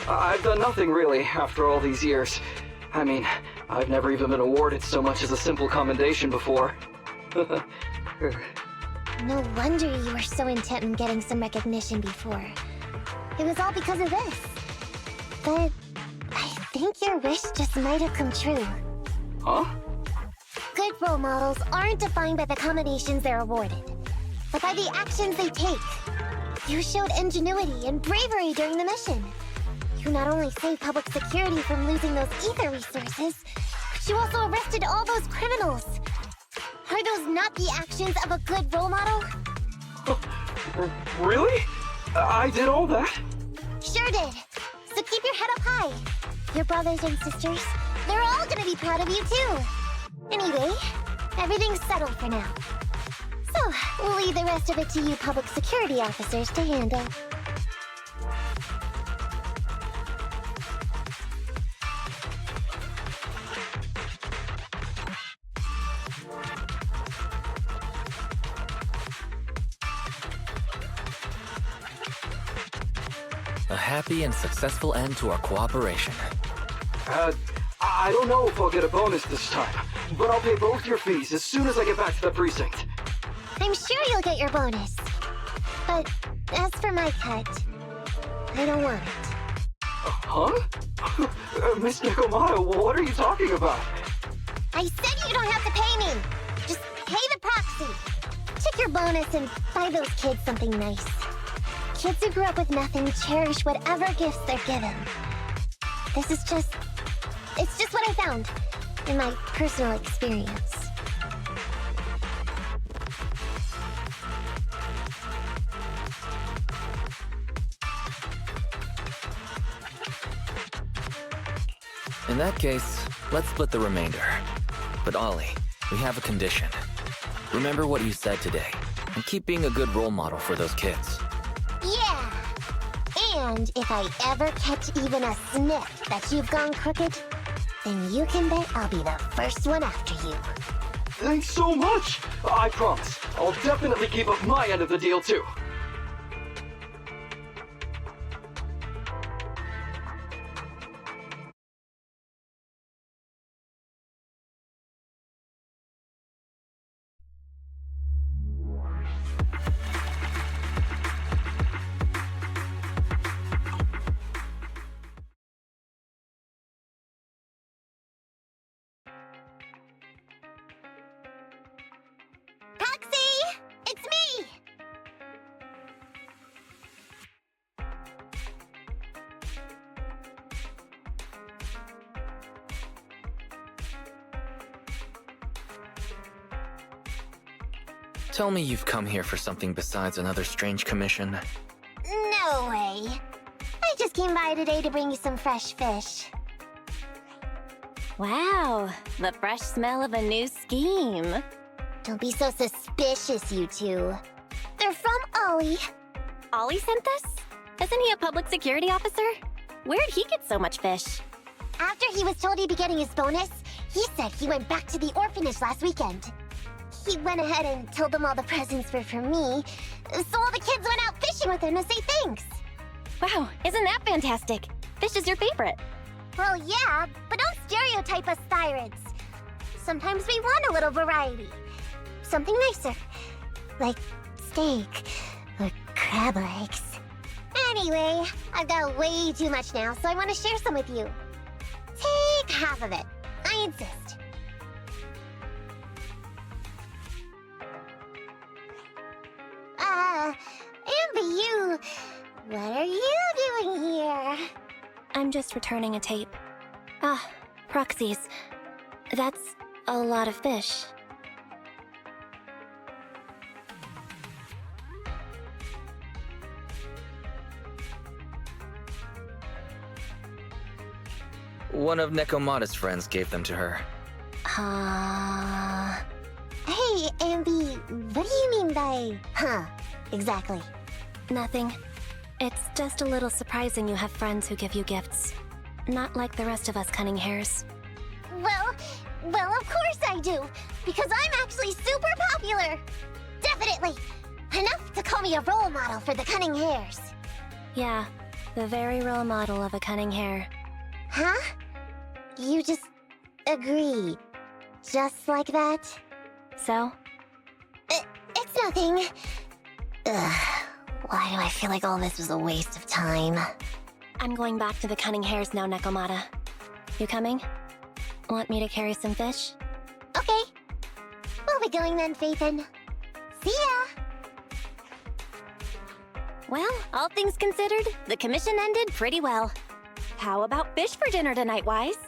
I've done nothing really after all these years. I mean, I've never even been awarded so much as a simple commendation before. No wonder you were so intent on getting some recognition before. It was all because of this. But I think your wish just might have come true. Huh? Good role models aren't defined by the combinations they're awarded, but by the actions they take. You showed ingenuity and bravery during the mission. You not only saved public security from losing those ether resources, but you also arrested all those criminals. Are those not the actions of a good role model? Really? I did all that? Sure did. So keep your head up high. Your brothers and sisters, they're all gonna be proud of you too. Anyway, everything's settled for now. So, we'll leave the rest of it to you public security officers to handle. A happy and successful end to our cooperation. I don't know if I'll get a bonus this time, but I'll pay both your fees as soon as I get back to the precinct. I'm sure you'll get your bonus. But as for my cut, I don't want it. Huh? Miss Nekomata, what are you talking about? I said you don't have to pay me! Just pay the proxy! Check your bonus and buy those kids something nice. Kids who grew up with nothing cherish whatever gifts they're given. This is just... it's just what I found in my personal experience. In that case, let's split the remainder. But Ollie, we have a condition. Remember what you said today, and keep being a good role model for those kids. Yeah! And if I ever catch even a sniff that you've gone crooked, then you can bet I'll be the first one after you. Thanks so much! I promise, I'll definitely keep up my end of the deal too. Proxy! It's me! Tell me you've come here for something besides another strange commission. No way. I just came by today to bring you some fresh fish. Wow, the fresh smell of a new scheme. Don't be so suspicious, you two. They're from Ollie. Ollie sent this? Isn't he a public security officer? Where'd he get so much fish? After he was told he'd be getting his bonus, he said he went back to the orphanage last weekend. He went ahead and told them all the presents were for me, so all the kids went out fishing with him to say thanks. Wow, isn't that fantastic? Fish is your favorite. Well, yeah, but don't stereotype us Thyrids. Sometimes we want a little variety. Something nicer, like steak or crab legs. Anyway, I've got way too much now, so I want to share some with you. Take half of it. I insist. Amber, what are you doing here? I'm just returning a tape. Ah, proxies. That's a lot of fish. One of Nekomata's friends gave them to her. Hey, Amby, what do you mean by, huh, exactly? Nothing. It's just a little surprising you have friends who give you gifts. Not like the rest of us Cunning Hares. Well, of course I do, because I'm actually super popular. Definitely. Enough to call me a role model for the Cunning Hares. Yeah, the very role model of a Cunning Hare. Huh? You just agreed. Just like that? So? It's nothing. Ugh, why do I feel like all this was a waste of time? I'm going back to the Cunning Hares now, Nekomata. You coming? Want me to carry some fish? Okay. We'll be going then, Phaethon. See ya! Well, all things considered, the commission ended pretty well. How about fish for dinner tonight, Wise?